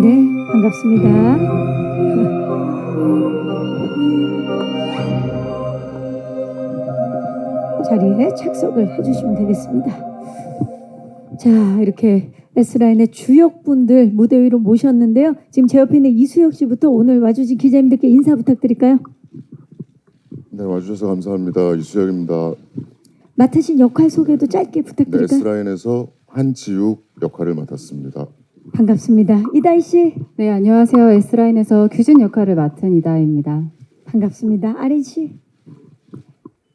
네, 반갑습니다. 자리에 착석을 해주시면 되겠습니다. 자, 이렇게 S라인의 주역분들 무대 위로 모셨는데요. 지금 제 옆에 있는 이수혁 씨부터 오늘 와주신 기자님들께 인사 부탁드릴까요? 네, 와주셔서 감사합니다. 이수혁입니다. 맡으신 역할 소개도 짧게 네, 부탁드릴까요? S라인에서 한지욱 역할을 맡았습니다. 반갑습니다. 이다희 씨. 네, 안녕하세요. S라인에서 규진 역할을 맡은 이다혜입니다. 반갑습니다. 아린 씨.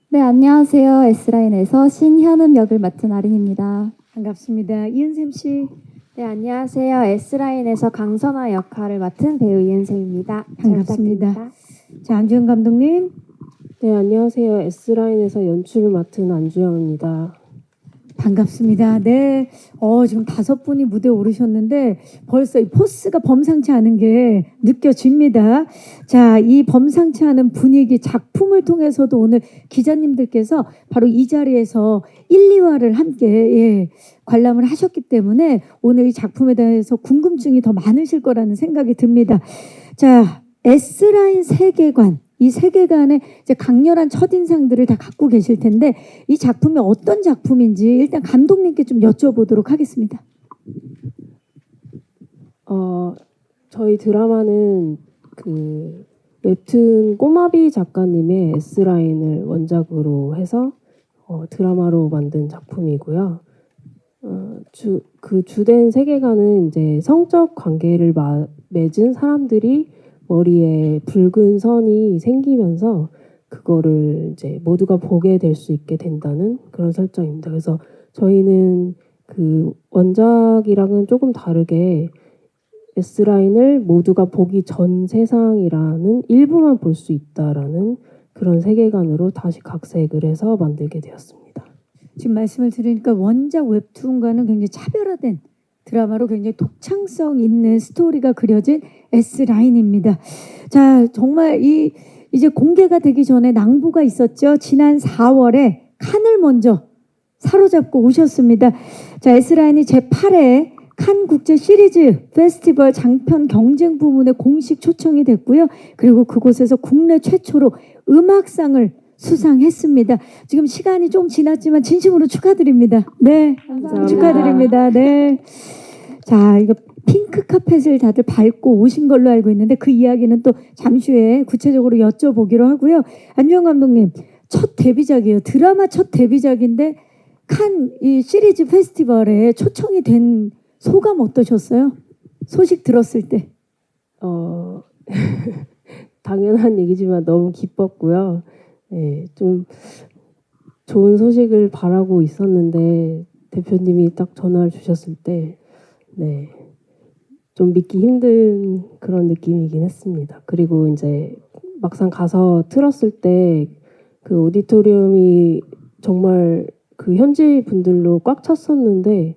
네, 안녕하세요. S라인에서 신현음 역을 맡은 아린입니다. 반갑습니다. 이은샘 씨. 네, 안녕하세요. S라인에서 강선아 역할을 맡은 배우 이은sem입니다. 반갑습니다. 자, 안주영 감독님. 네, 안녕하세요. S라인에서 연출을 맡은 안주영입니다. 반갑습니다. 네, 지금 5분이 무대에 오르셨는데 벌써 이 포스가 범상치 않은 게 느껴집니다. 자, 이 범상치 않은 분위기 작품을 통해서도 오늘 기자님들께서 바로 이 자리에서 1, 2화를 함께 관람을 하셨기 때문에 오늘 이 작품에 대해서 궁금증이 더 많으실 거라는 생각이 듭니다. 자, S라인 세계관. 이 세계관의 이제 강렬한 첫인상들을 다 갖고 계실 텐데 이 작품이 어떤 작품인지 일단 감독님께 좀 여쭤보도록 하겠습니다. 저희 드라마는 그 웹툰 꼬마비 작가님의 S라인을 원작으로 해서 드라마로 만든 작품이고요. 그 주된 세계관은 이제 성적 관계를 맺은 사람들이 머리에 붉은 선이 생기면서 그거를 이제 모두가 보게 될 수 있게 된다는 그런 설정입니다. 그래서 저희는 그 원작이랑은 조금 다르게 S라인을 모두가 보기 전 세상이라는 일부만 볼 수 있다라는 그런 세계관으로 다시 각색을 해서 만들게 되었습니다. 지금 말씀을 들으니까 원작 웹툰과는 굉장히 차별화된 드라마로 굉장히 독창성 있는 스토리가 그려진 S라인입니다. 자, 정말 이제 공개가 되기 전에 낭보가 있었죠. 지난 4월에 칸을 먼저 사로잡고 오셨습니다. 자, S라인이 제8회 칸 국제 시리즈 페스티벌 장편 경쟁 부문에 공식 초청이 됐고요. 그리고 그곳에서 국내 최초로 음악상을 수상했습니다. 지금 시간이 좀 지났지만 진심으로 축하드립니다. 네, 감사합니다. 축하드립니다. 네. 자, 이거 핑크 카펫을 다들 밟고 오신 걸로 알고 있는데 그 이야기는 또 잠시 후에 구체적으로 여쭤보기로 하고요. 안주영 감독님, 첫 데뷔작이에요. 드라마 첫 데뷔작인데 칸 이 시리즈 페스티벌에 초청이 된 소감 어떠셨어요? 소식 들었을 때. 당연한 얘기지만 너무 기뻤고요. 네, 좀 좋은 소식을 바라고 있었는데 대표님이 딱 전화를 주셨을 때 네, 좀 믿기 힘든 그런 느낌이긴 했습니다. 그리고 이제 막상 가서 틀었을 때 그 오디토리움이 정말 그 현지 분들로 꽉 찼었는데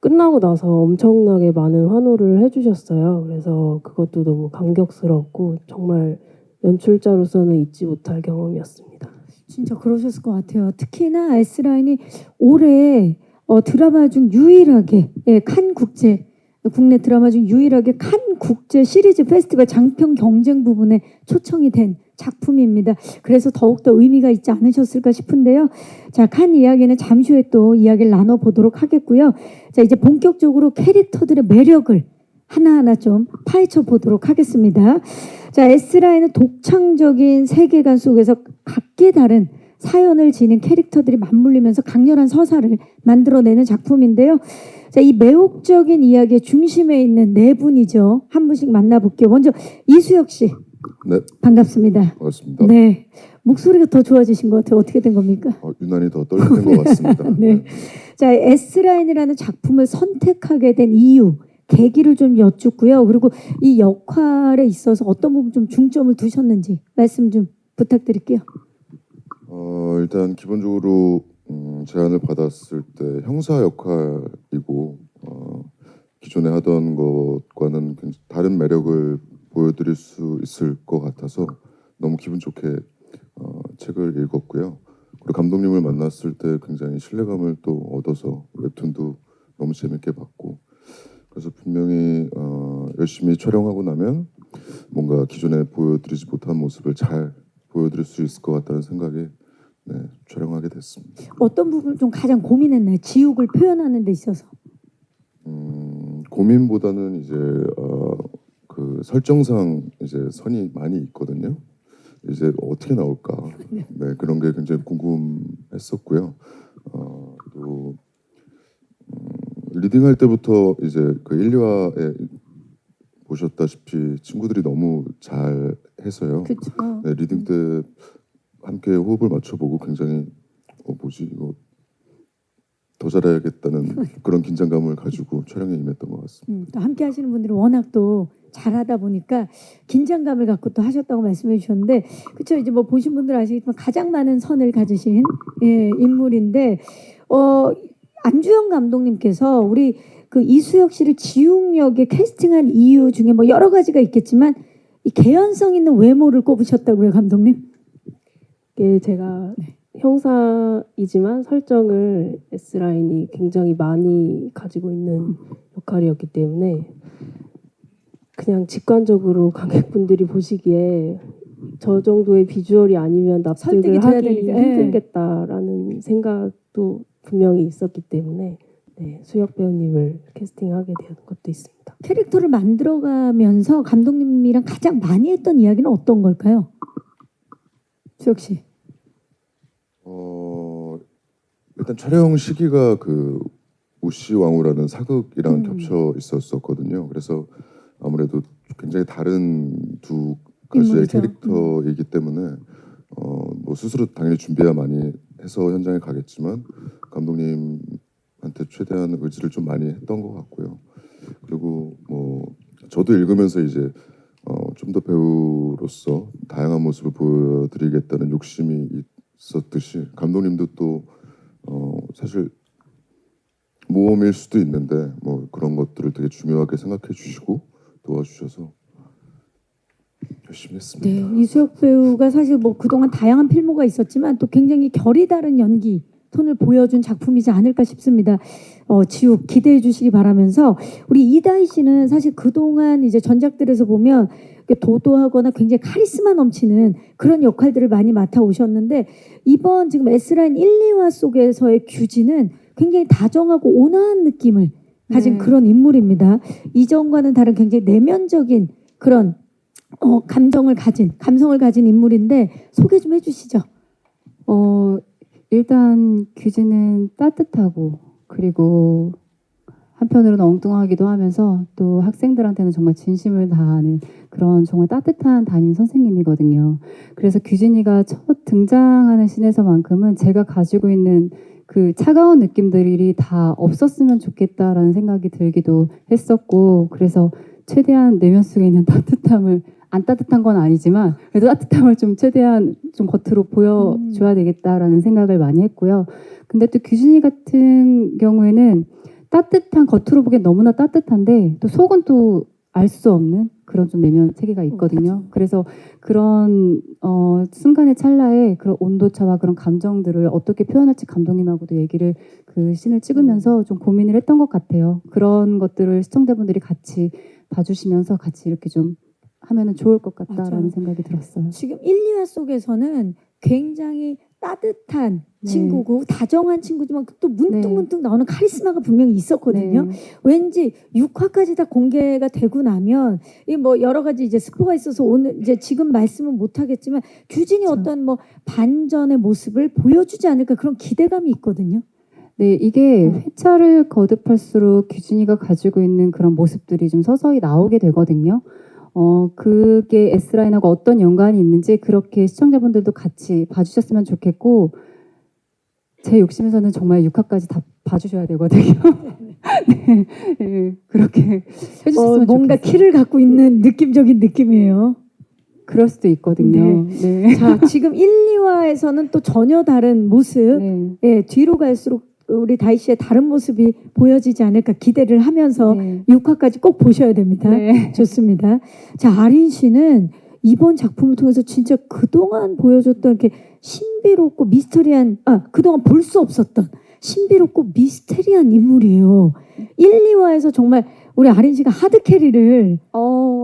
끝나고 나서 엄청나게 많은 환호를 해주셨어요. 그래서 그것도 너무 감격스럽고 정말 연출자로서는 잊지 못할 경험이었습니다. 진짜 그러셨을 것 같아요. 특히나 S라인이 올해 드라마 중 유일하게 칸 국제 국내 드라마 중 유일하게 칸 국제 시리즈 페스티벌 장편 경쟁 부분에 초청이 된 작품입니다. 그래서 더욱더 의미가 있지 않으셨을까 싶은데요. 자, 칸 이야기는 잠시 후에 또 이야기를 나눠보도록 하겠고요. 자, 이제 본격적으로 캐릭터들의 매력을 하나하나 좀 파헤쳐 보도록 하겠습니다. 자, S라인은 독창적인 세계관 속에서 각기 다른 사연을 지닌 캐릭터들이 맞물리면서 강렬한 서사를 만들어내는 작품인데요. 자, 이 매혹적인 이야기의 중심에 있는 네 분이죠. 한 분씩 만나볼게요. 먼저 이수혁 씨. 네, 반갑습니다. 반갑습니다. 네. 목소리가 더 좋아지신 것 같아요. 어떻게 된 겁니까? 유난히 더 떨리는 것 같습니다. 네. 자, S라인이라는 작품을 선택하게 된 이유, 계기를 좀 여쭙고요. 그리고 이 역할에 있어서 어떤 부분 좀 중점을 두셨는지 말씀 좀 부탁드릴게요. 일단 기본적으로 제안을 받았을 때 형사 역할이고 기존에 하던 것과는 굉장히 다른 매력을 보여드릴 수 있을 것 같아서 너무 기분 좋게 책을 읽었고요. 그리고 감독님을 만났을 때 굉장히 신뢰감을 또 얻어서 웹툰도 너무 재밌게 봤고 그래서 분명히 열심히 촬영하고 나면 뭔가 기존에 보여드리지 못한 모습을 잘 보여드릴 수 있을 것 같다는 생각에 촬영하게 됐습니다. 어떤 부분을 좀 가장 고민했나요? 지옥을 표현하는 데 있어서. 고민보다는 이제 그 설정상 이제 선이 많이 있거든요. 이제 어떻게 나올까? 네, 그런 게 굉장히 궁금했었고요. 또 리딩할 때부터 이제 그 1, 2화에 보셨다시피 친구들이 너무 잘 해서요. 그렇죠. 네, 리딩 때 함께 호흡을 맞춰보고 굉장히 뭐지 이거 더 잘해야겠다는 그런 긴장감을 가지고 촬영에 임했던 것 같습니다. 또 함께 하시는 분들이 워낙 또 잘하다 보니까 긴장감을 갖고 또 하셨다고 말씀해 주셨는데 그렇죠. 이제 뭐 보신 분들 아시겠지만 가장 많은 선을 가지신 인물인데 안주영 감독님께서 우리 그 이수혁 씨를 지웅 역에 캐스팅한 이유 중에 뭐 여러 가지가 있겠지만 이 개연성 있는 외모를 꼽으셨다고요, 감독님? 이게 제가 형사이지만 설정을 S라인이 굉장히 많이 가지고 있는 역할이었기 때문에 그냥 직관적으로 관객분들이 보시기에 저 정도의 비주얼이 아니면 설득이 납득을 돼야 하기 되니까. 힘들겠다라는 생각도 분명히 있었기 때문에 수혁 배우님을 캐스팅하게 된 것도 있습니다. 캐릭터를 만들어가면서 감독님이랑 가장 많이 했던 이야기는 어떤 걸까요? 수혁 씨. 일단 촬영 시기가 그 우시왕후라는 사극이랑 겹쳐 있었거든요. 그래서 아무래도 굉장히 다른 두 가지의 인물이죠. 캐릭터이기 때문에 뭐 스스로 당연히 준비야 많이 해서 현장에 가겠지만 감독님한테 최대한 의지를 좀 많이 했던 것 같고요. 그리고 뭐 저도 읽으면서 이제 좀 더 배우로서 다양한 모습을 보여드리겠다는 욕심이 있었듯이 감독님도 또 사실 모험일 수도 있는데 뭐 그런 것들을 되게 중요하게 생각해 주시고 도와주셔서 열심히 했습니다. 네, 이수혁 배우가 사실 뭐 그동안 다양한 필모가 있었지만 또 굉장히 결이 다른 연기 톤을 보여준 작품이지 않을까 싶습니다. 지옥 기대해 주시기 바라면서 우리 이다희 씨는 사실 그동안 이제 전작들에서 보면 도도하거나 굉장히 카리스마 넘치는 그런 역할들을 많이 맡아 오셨는데 이번 지금 S라인 1, 2화 속에서의 규진은 굉장히 다정하고 온화한 느낌을 가진 그런 인물입니다. 이전과는 다른 굉장히 내면적인 그런 감성을 가진 인물인데 소개 좀 해주시죠. 일단 규진은 따뜻하고 그리고 한편으로는 엉뚱하기도 하면서 또 학생들한테는 정말 진심을 다하는 그런 정말 따뜻한 담임 선생님이거든요. 그래서 규진이가 첫 등장하는 씬에서만큼은 제가 가지고 있는 그 차가운 느낌들이 다 없었으면 좋겠다라는 생각이 들기도 했었고 그래서 최대한 내면 속에 있는 따뜻함을 안 따뜻한 건 아니지만 그래도 따뜻함을 좀 최대한 좀 겉으로 보여줘야 되겠다라는 생각을 많이 했고요. 근데 또 규진이 같은 경우에는 따뜻한 겉으로 보기엔 너무나 따뜻한데 또 속은 또 알 수 없는 그런 좀 내면 세계가 있거든요. 그래서 그런 순간의 찰나에 그런 온도차와 그런 감정들을 어떻게 표현할지 감독님하고도 얘기를 그 씬을 찍으면서 좀 고민을 했던 것 같아요. 그런 것들을 시청자분들이 같이 봐주시면서 같이 이렇게 좀 하면은 좋을 것 같다라는 맞아요. 생각이 들었어요. 지금 1, 2화 속에서는 굉장히 따뜻한 네. 친구고 다정한 친구지만 또 문득문득 나오는 카리스마가 분명히 있었거든요. 네. 왠지 6화까지 다 공개가 되고 나면 이 뭐 여러 가지 이제 스포가 있어서 오늘 이제 지금 말씀은 못 하겠지만 규진이 그렇죠. 어떤 뭐 반전의 모습을 보여주지 않을까 그런 기대감이 있거든요. 네, 이게 회차를 거듭할수록 규진이가 가지고 있는 그런 모습들이 좀 서서히 나오게 되거든요. 그게 S라인하고 어떤 연관이 있는지 그렇게 시청자분들도 같이 봐주셨으면 좋겠고 제 욕심에서는 정말 6화까지 다 봐주셔야 되거든요. 네, 네, 그렇게 해주셨으면 뭔가 좋겠어요. 키를 갖고 있는 느낌적인 느낌이에요. 그럴 수도 있거든요. 네. 자, 지금 1, 2화에서는 또 전혀 다른 모습 네. 예, 뒤로 갈수록 우리 다희 씨의 다른 모습이 보여지지 않을까 기대를 하면서 네. 6화까지 꼭 보셔야 됩니다. 네. 좋습니다. 자, 아린 씨는 이번 작품을 통해서 진짜 그동안 보여줬던 이렇게 신비롭고 미스터리한 그동안 볼 수 없었던 신비롭고 미스테리한 인물이에요. 1, 2화에서 정말 우리 아린 씨가 하드 캐리를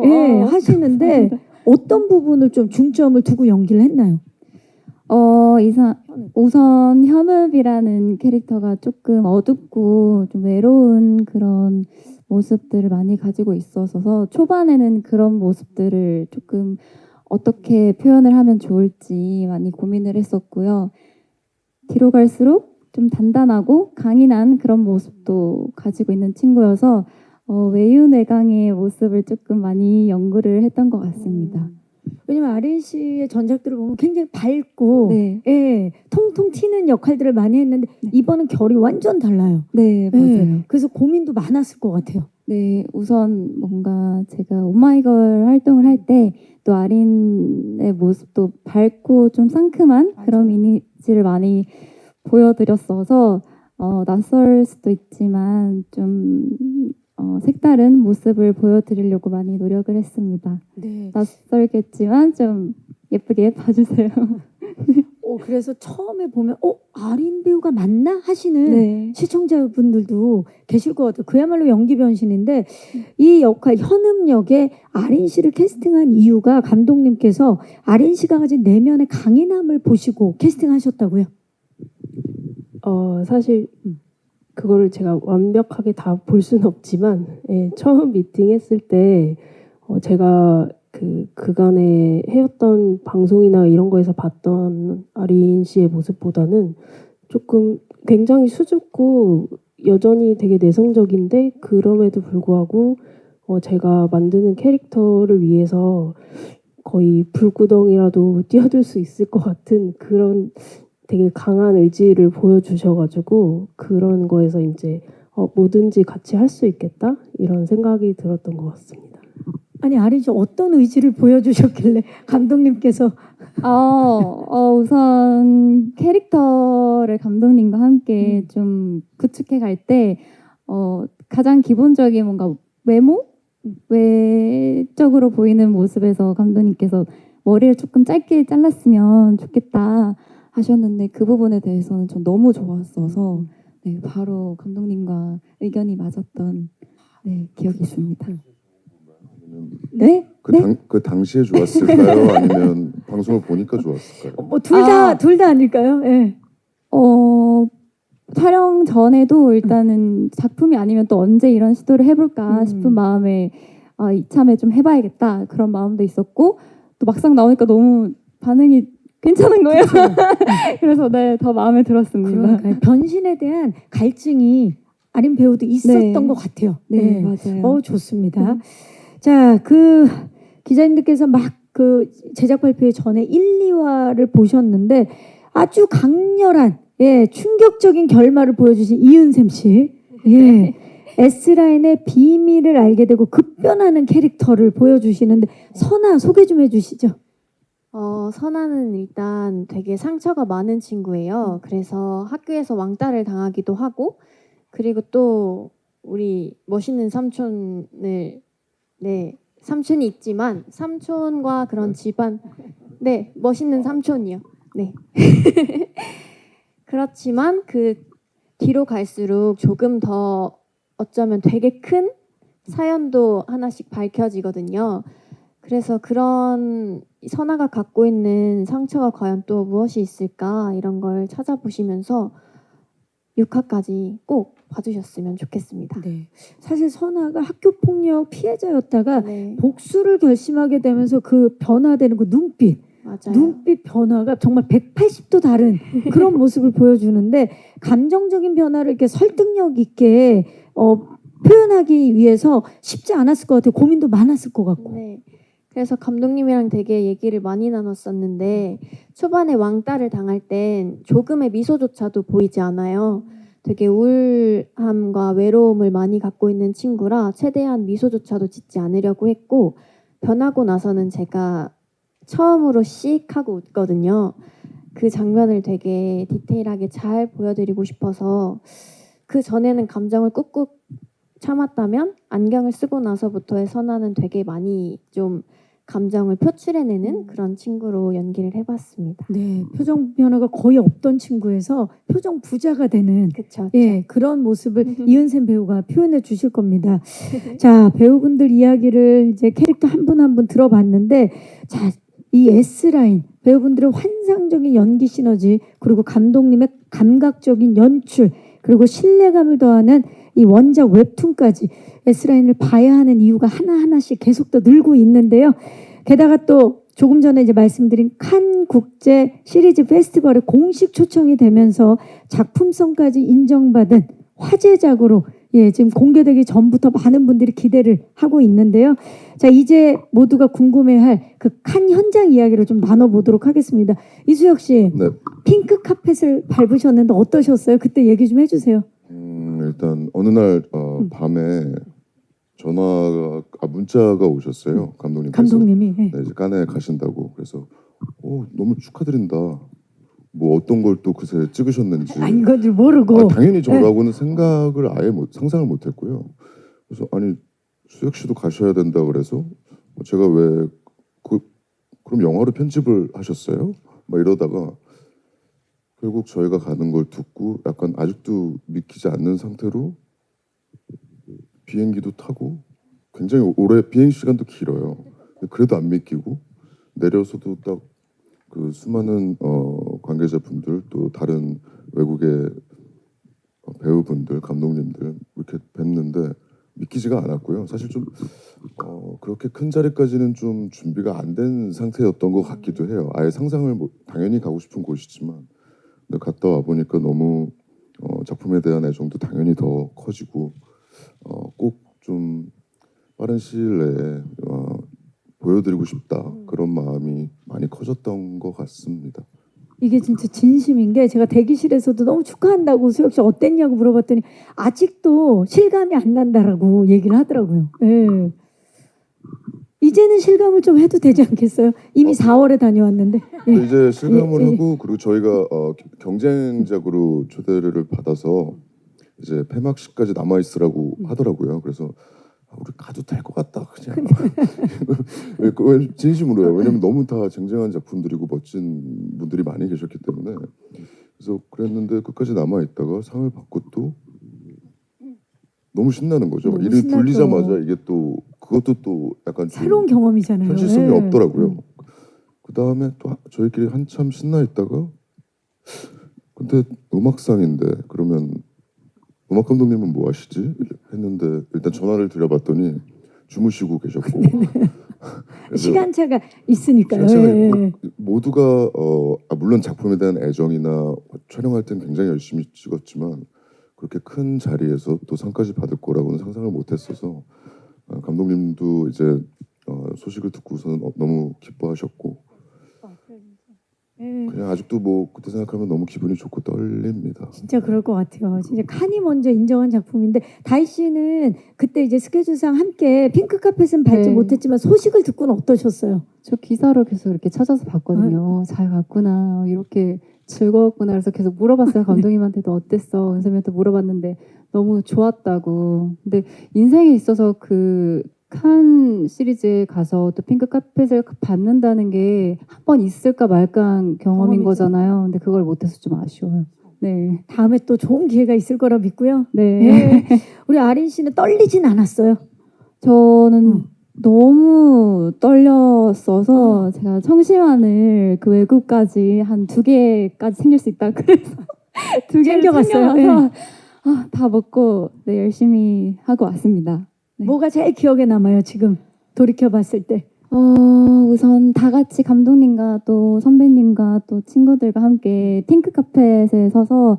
예, 하시는데 감사합니다. 어떤 부분을 좀 중점을 두고 연기를 했나요? 우선 현읍이라는 캐릭터가 조금 어둡고 좀 외로운 그런 모습들을 많이 가지고 있어서 초반에는 그런 모습들을 조금 어떻게 표현을 하면 좋을지 많이 고민을 했었고요. 뒤로 갈수록 좀 단단하고 강인한 그런 모습도 가지고 있는 친구여서 외유내강의 모습을 조금 많이 연구를 했던 것 같습니다. 왜냐면 아린 씨의 전작들을 보면 굉장히 밝고 네, 예, 통통 튀는 역할들을 많이 했는데 네. 이번은 결이 완전 달라요. 네, 맞아요. 예, 그래서 고민도 많았을 것 같아요. 네, 우선 뭔가 제가 오마이걸 활동을 할 때 또 아린의 모습도 밝고 좀 상큼한 그런 이미지를 많이 보여드렸어서 낯설 수도 있지만 좀 색다른 모습을 보여드리려고 많이 노력을 했습니다. 네. 낯설겠지만 좀 예쁘게 봐주세요. 그래서 처음에 보면 아린 배우가 맞나 하시는 네. 시청자분들도 계실 것 같아요. 그야말로 연기 변신인데 이 역할 현음 역에 아린 씨를 캐스팅한 이유가 감독님께서 아린 씨가 가진 내면의 강인함을 보시고 캐스팅하셨다고요. 사실 그거를 제가 완벽하게 다 볼 수는 없지만 예, 처음 미팅했을 때 제가 그간에 해왔던 방송이나 이런 거에서 봤던 아린 씨의 모습보다는 조금 굉장히 수줍고 여전히 되게 내성적인데 그럼에도 불구하고 제가 만드는 캐릭터를 위해서 거의 불구덩이라도 뛰어들 수 있을 것 같은 그런 되게 강한 의지를 보여주셔가지고 그런 거에서 이제 뭐든지 같이 할 수 있겠다 이런 생각이 들었던 것 같습니다. 아니 아린 씨 어떤 의지를 보여주셨길래 감독님께서 우선 캐릭터를 감독님과 함께 좀 구축해 갈 때 가장 기본적인 뭔가 외적으로 보이는 모습에서 감독님께서 머리를 조금 짧게 잘랐으면 좋겠다 하셨는데 그 부분에 대해서는 전 너무 좋았어서 네, 바로 감독님과 의견이 맞았던 네, 기억이 있습니다. 네? 그 당시에 좋았을까요? 아니면 방송을 보니까 좋았을까요? 뭐 둘 다 아닐까요? 예. 촬영 전에도 일단은 작품이 아니면 또 언제 이런 시도를 해볼까 싶은 마음에 이참에 좀 해봐야겠다 그런 마음도 있었고 또 막상 나오니까 너무 반응이 괜찮은 거예요. 그래서 네, 더 마음에 들었습니다. 그러니까요. 변신에 대한 갈증이 아린 배우도 있었던 네. 것 같아요. 네, 맞아요. 좋습니다. 자, 기자님들께서 막 제작 발표 전에 1, 2화를 보셨는데 아주 강렬한 충격적인 결말을 보여주신 이은샘 씨. S라인의 비밀을 알게 되고 급변하는 캐릭터를 보여주시는데 선아 소개 좀 해주시죠. 선아는 일단 되게 상처가 많은 친구예요. 그래서 학교에서 왕따를 당하기도 하고 그리고 또 우리 멋있는 삼촌이 있지만 삼촌과 그런 집안 멋있는 삼촌이요. 네. 그렇지만 그 뒤로 갈수록 조금 더 어쩌면 되게 큰 사연도 하나씩 밝혀지거든요. 그래서 그런 선아가 갖고 있는 상처가 과연 또 무엇이 있을까 이런 걸 찾아보시면서 6화까지 꼭 봐주셨으면 좋겠습니다. 네. 사실 선아가 학교폭력 피해자였다가 네, 복수를 결심하게 되면서 그 변화되는 그 눈빛 맞아요. 변화가 정말 180도 다른 그런 모습을 보여주는데 감정적인 변화를 이렇게 설득력 있게 표현하기 위해서 쉽지 않았을 것 같아요. 고민도 많았을 것 같고. 네. 그래서 감독님이랑 되게 얘기를 많이 나눴었는데 초반에 왕따를 당할 땐 조금의 미소조차도 보이지 않아요. 되게 우울함과 외로움을 많이 갖고 있는 친구라 최대한 미소조차도 짓지 않으려고 했고 변하고 나서는 제가 처음으로 씩 하고 웃거든요. 그 장면을 되게 디테일하게 잘 보여드리고 싶어서 그 전에는 감정을 꾹꾹 참았다면 안경을 쓰고 나서부터의 선아는 되게 많이 좀 감정을 표출해내는 그런 친구로 연기를 해봤습니다. 네, 표정 변화가 거의 없던 친구에서 표정 부자가 되는 그쵸? 예, 그런 모습을 이은샘 배우가 표현해 주실 겁니다. 자, 배우분들 이야기를 이제 캐릭터 한 분 한 분 들어봤는데, 자, 이 S라인 배우분들의 환상적인 연기 시너지, 그리고 감독님의 감각적인 연출, 그리고 신뢰감을 더하는 이 원작 웹툰까지 S라인을 봐야 하는 이유가 하나하나씩 계속 더 늘고 있는데요. 게다가 또 조금 전에 이제 말씀드린 칸 국제 시리즈 페스티벌에 공식 초청이 되면서 작품성까지 인정받은 화제작으로 예, 지금 공개되기 전부터 많은 분들이 기대를 하고 있는데요. 자, 이제 모두가 궁금해할 그 칸 현장 이야기를 좀 나눠보도록 하겠습니다. 이수혁 씨, 네. 핑크 카펫을 밟으셨는데 어떠셨어요? 그때 얘기 좀 해주세요. 일단 어느 날 밤에 문자가 오셨어요. 감독님께서. 감독님이. 예. 네, 이제 칸에 가신다고. 그래서 너무 축하드린다. 뭐 어떤 걸 또 그새 찍으셨는지. 아, 이건 줄 모르고. 당연히 저라고는 생각을 아예 상상을 못했고요. 그래서 아니 수혁 씨도 가셔야 된다 그래서 제가 왜 그럼 영화로 편집을 하셨어요? 막 이러다가 결국 저희가 가는 걸 듣고 약간 아직도 믿기지 않는 상태로 비행기도 타고 굉장히 오래 비행 시간도 길어요. 그래도 안 믿기고 내려서도 딱 그 수많은 관계자분들 또 다른 외국의 배우분들 감독님들 이렇게 뵙는데 믿기지가 않았고요. 사실 좀 그렇게 큰 자리까지는 좀 준비가 안 된 상태였던 것 같기도 해요. 아예 상상을 당연히 가고 싶은 곳이지만 근데 갔다 와 보니까 너무 작품에 대한 애정도 당연히 더 커지고 꼭 좀 빠른 시일 내에 보여드리고 싶다 그런 마음이 많이 커졌던 것 같습니다. 이게 진짜 진심인 게 제가 대기실에서도 너무 축하한다고 수혁 씨 어땠냐고 물어봤더니 아직도 실감이 안 난다라고 얘기를 하더라고요. 예. 이제는 실감을 좀 해도 되지 않겠어요? 이미 4월에 다녀왔는데. 근데 이제 실감을 예. 하고 그리고 저희가 경쟁작으로 초대를 받아서 이제 폐막식까지 남아 있으라고 하더라고요. 그래서 우리 가도 될 것 같다 그냥. 진심으로요. 왜냐면 너무 다 쟁쟁한 작품들이고 멋진 분들이 많이 계셨기 때문에 그래서 그랬는데 끝까지 남아 있다가 상을 받고 또 너무 신나는 거죠. 너무 이름이 신나죠. 불리자마자 이게 또 그것도 또 약간 좀 새로운 경험이잖아요. 현실성이 예. 없더라고요. 그 다음에 또 저희끼리 한참 신나 있다가 근데 음악상인데 그러면 음악 감독님은 뭐 하시지? 했는데 일단 전화를 드려봤더니 주무시고 계셨고 그래서 시간차가 있으니까요. 시간차가 예. 있고 모두가 물론 작품에 대한 애정이나 촬영할 땐 굉장히 열심히 찍었지만 그렇게 큰 자리에서 또 상까지 받을 거라고는 상상을 못했어서 감독님도 이제 소식을 듣고서는 너무 기뻐하셨고 예. 그냥 아직도 뭐 그때 생각하면 너무 기분이 좋고 떨립니다. 진짜 그럴 것 같아요. 진짜 칸이 먼저 인정한 작품인데 다희 씨는 그때 이제 스케줄상 함께 핑크 카펫은 밟지 네. 못했지만 소식을 듣고는 어떠셨어요? 저 기사로 계속 이렇게 찾아서 봤거든요. 잘 갔구나. 이렇게 즐거웠구나. 그래서 계속 물어봤어요. 감독님한테도 어땠어? 은샘이한테 물어봤는데 너무 좋았다고. 근데 인생에 있어서 그 칸 시리즈에 가서 또 핑크 카펫을 받는다는 게 한 번 있을까 말까 경험인 경험이죠. 거잖아요. 근데 그걸 못해서 좀 아쉬워요. 네. 다음에 또 좋은 기회가 있을 거라 믿고요. 네. 예. 우리 아린 씨는 떨리진 않았어요. 저는 너무 떨렸어서 제가 청심환을 그 외국까지 한 2개까지 챙길 수 있다 그래서 2개를 챙겨갔어요. 챙겨가서 다 먹고 네, 열심히 하고 왔습니다. 네. 뭐가 제일 기억에 남아요 지금 돌이켜 봤을 때? 우선 다 같이 감독님과 또 선배님과 또 친구들과 함께 핑크 카펫에 서서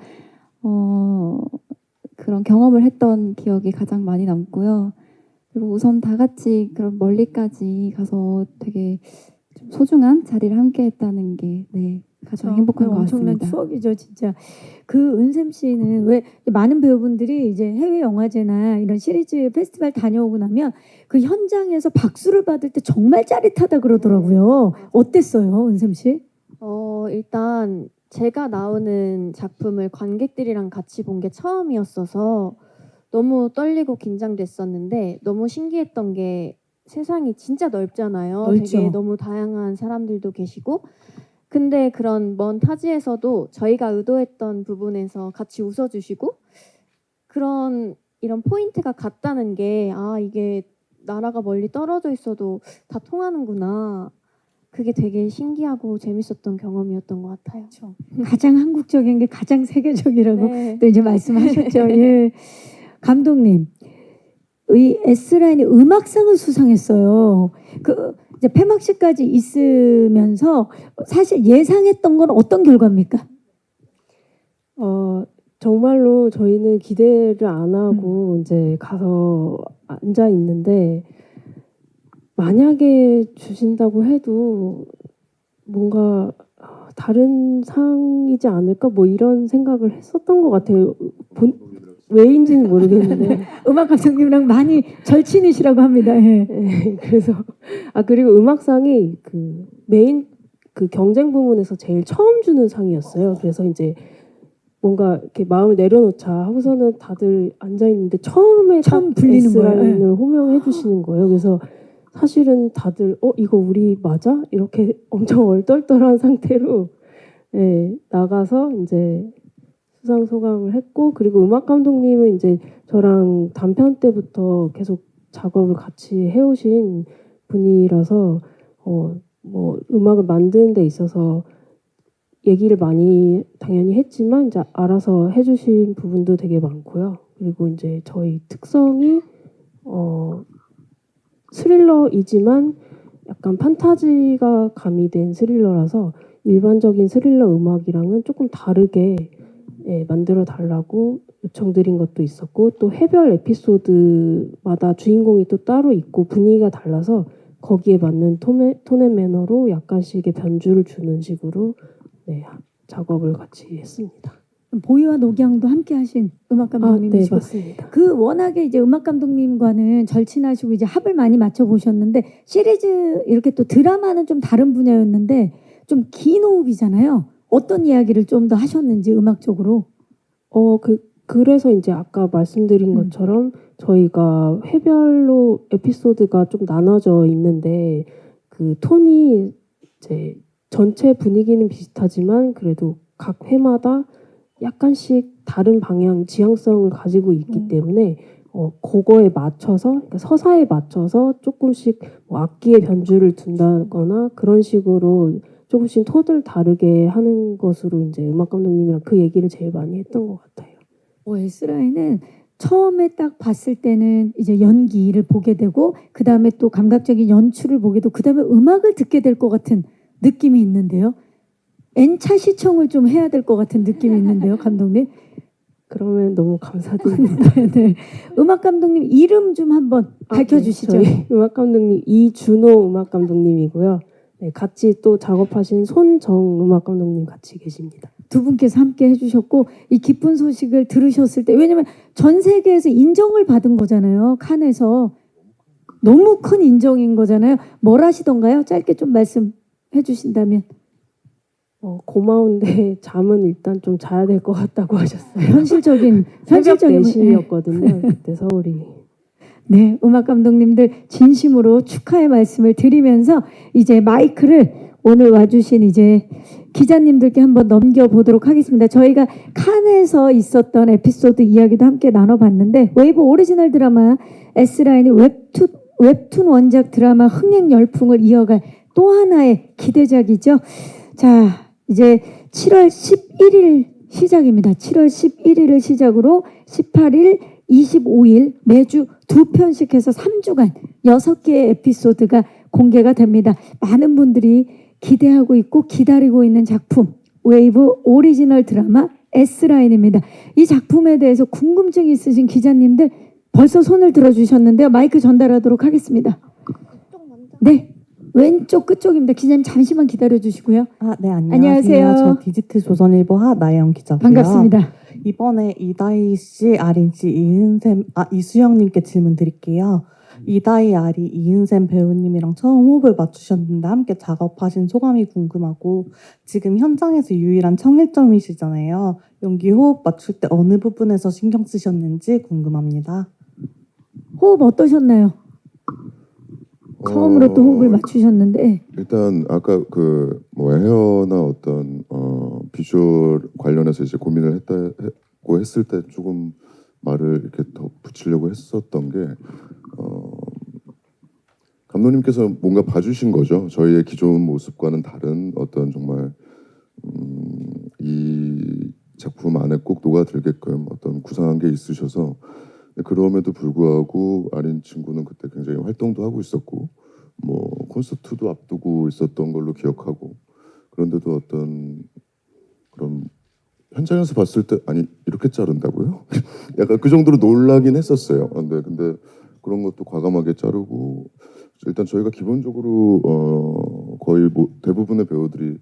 그런 경험을 했던 기억이 가장 많이 남고요. 그리고 우선 다 같이 그런 멀리까지 가서 되게 좀 소중한 자리를 함께 했다는 게 네, 가장 행복한 것 엄청난 같습니다. 추억이죠, 진짜. 그 은샘 씨는 왜 많은 배우분들이 이제 해외 영화제나 이런 시리즈 페스티벌 다녀오고 나면 그 현장에서 박수를 받을 때 정말 짜릿하다 그러더라고요. 어땠어요, 은샘 씨? 일단 제가 나오는 작품을 관객들이랑 같이 본 게 처음이었어서 너무 떨리고 긴장됐었는데 너무 신기했던 게 세상이 진짜 넓잖아요. 넓죠. 되게 너무 다양한 사람들도 계시고. 근데 그런 먼 타지에서도 저희가 의도했던 부분에서 같이 웃어주시고 그런 이런 포인트가 같다는 게 아, 이게 나라가 멀리 떨어져 있어도 다 통하는구나. 그게 되게 신기하고 재밌었던 경험이었던 것 같아요. 가장 한국적인 게 가장 세계적이라고 네. 또 이제 말씀하셨죠. 예. 감독님, 이 S라인이 음악상을 수상했어요. 그 이제 폐막식까지 있으면서 사실 예상했던 건 어떤 결과입니까? 정말로 저희는 기대를 안 하고 이제 가서 앉아 있는데 만약에 주신다고 해도 뭔가 다른 상이지 않을까 뭐 이런 생각을 했었던 것 같아요. 왜인지는 모르겠는데 음악 감독님이랑 많이 절친이시라고 합니다. 예. 네, 그래서 그리고 음악상이 그 메인 그 경쟁 부문에서 제일 처음 주는 상이었어요. 그래서 이제 뭔가 이렇게 마음을 내려놓자 하고서는 다들 앉아 있는데 처음 불리는 거예요. S라인을 호명해 주시는 거예요. 그래서 사실은 다들 이거 우리 맞아? 이렇게 엄청 얼떨떨한 상태로 나가서 이제 수상 소감을 했고 그리고 음악 감독님은 이제 저랑 단편 때부터 계속 작업을 같이 해오신 분이라서 뭐 음악을 만드는 데 있어서 얘기를 많이 당연히 했지만 이제 알아서 해주신 부분도 되게 많고요. 그리고 이제 저희 특성이 스릴러이지만 약간 판타지가 가미된 스릴러라서 일반적인 스릴러 음악이랑은 조금 다르게 만들어 달라고 요청드린 것도 있었고 또 해별 에피소드마다 주인공이 또 따로 있고 분위기가 달라서 거기에 맞는 톤앤 매너로 약간씩의 변주를 주는 식으로 작업을 같이 했습니다. 보이와 녹양도 함께 하신 음악 네, 감독님이시고 맞습니다. 그 워낙에 이제 음악 감독님과는 절친하시고 이제 합을 많이 맞춰 보셨는데 시리즈 이렇게 또 드라마는 좀 다른 분야였는데 좀 긴 호흡이잖아요. 어떤 이야기를 좀 더 하셨는지 음악적으로. 그래서 이제 아까 말씀드린 것처럼 저희가 회별로 에피소드가 좀 나눠져 있는데 그 톤이 이제 전체 분위기는 비슷하지만 그래도 각 회마다 약간씩 다른 방향 지향성을 가지고 있기 때문에 그거에 맞춰서 그러니까 서사에 맞춰서 조금씩 뭐 악기의 변주를 둔다거나 그런 식으로 조금씩 톤을 다르게 하는 것으로 이제 음악 감독님이랑 그 얘기를 제일 많이 했던 것 같아요. S라인은 처음에 딱 봤을 때는 이제 연기를 보게 되고 그 다음에 또 감각적인 연출을 보게 되고 그 다음에 음악을 듣게 될 것 같은 느낌이 있는데요. N차 시청을 좀 해야 될 것 같은 느낌이 있는데요, 감독님. 그러면 너무 감사드립니다. 네. 음악 감독님 이름 좀 한번 밝혀주시죠. 네, 저희 음악 감독님 이준호 음악 감독님이고요. 네, 같이 또 작업하신 손정 음악 감독님 같이 계십니다. 두 분께서 함께 해주셨고 이 기쁜 소식을 들으셨을 때 왜냐면 전 세계에서 인정을 받은 거잖아요. 칸에서 너무 큰 인정인 거잖아요. 뭘 하시던가요? 짧게 좀 말씀해 주신다면. 고마운데 잠은 일단 좀 자야 될 것 같다고 하셨어요. 현실적인 새벽 네. 4시였거든요. 그때 서울이. 네, 음악 감독님들 진심으로 축하의 말씀을 드리면서 이제 마이크를 오늘 와주신 이제 기자님들께 한번 넘겨보도록 하겠습니다. 저희가 칸에서 있었던 에피소드 이야기도 함께 나눠봤는데 웨이브 오리지널 드라마 S라인이 웹툰 원작 드라마 흥행 열풍을 이어갈 또 하나의 기대작이죠. 자, 이제 7월 11일 시작입니다. 7월 11일을 시작으로 18일, 25일 매주 2편씩 해서 3주간 6개의 에피소드가 공개가 됩니다. 많은 분들이 기대하고 있고 기다리고 있는 작품 웨이브 오리지널 드라마 S라인입니다. 이 작품에 대해서 궁금증이 있으신 기자님들 벌써 손을 들어주셨는데요. 마이크 전달하도록 하겠습니다. 네, 왼쪽 끝쪽입니다. 기자님 잠시만 기다려주시고요. 네, 안녕하세요. 안녕하세요. 저 디지트 조선일보 나혜영 기자고요. 반갑습니다. 이번에 이다희 씨, 아린 씨, 이수영님께 질문 드릴게요. 이다희, 아리, 이은샘 배우님이랑 처음 호흡을 맞추셨는데 함께 작업하신 소감이 궁금하고 지금 현장에서 유일한 청일점이시잖아요. 연기 호흡 맞출 때 어느 부분에서 신경 쓰셨는지 궁금합니다. 호흡 어떠셨나요? 처음으로 또 호흡을 맞추셨는데 일단 아까 그 뭐 헤어나 어떤 비주얼 관련해서 이제 고민을 했고 했을 때 조금 말을 이렇게 더 붙이려고 했었던 게 감독님께서 뭔가 봐주신 거죠. 저희의 기존 모습과는 다른 어떤 정말 이 작품 안에 꼭 녹아들게끔 어떤 구상한 게 있으셔서 그럼에도 불구하고 아린 친구는 그때 굉장히 활동도 하고 있었고 뭐 콘서트도 앞두고 있었던 걸로 기억하고 그런데도 어떤 그런 현장에서 봤을 때 아니 이렇게 자른다고요? 약간 그 정도로 놀라긴 했었어요. 근데 그런 것도 과감하게 자르고 일단 저희가 기본적으로 거의 뭐 대부분의 배우들이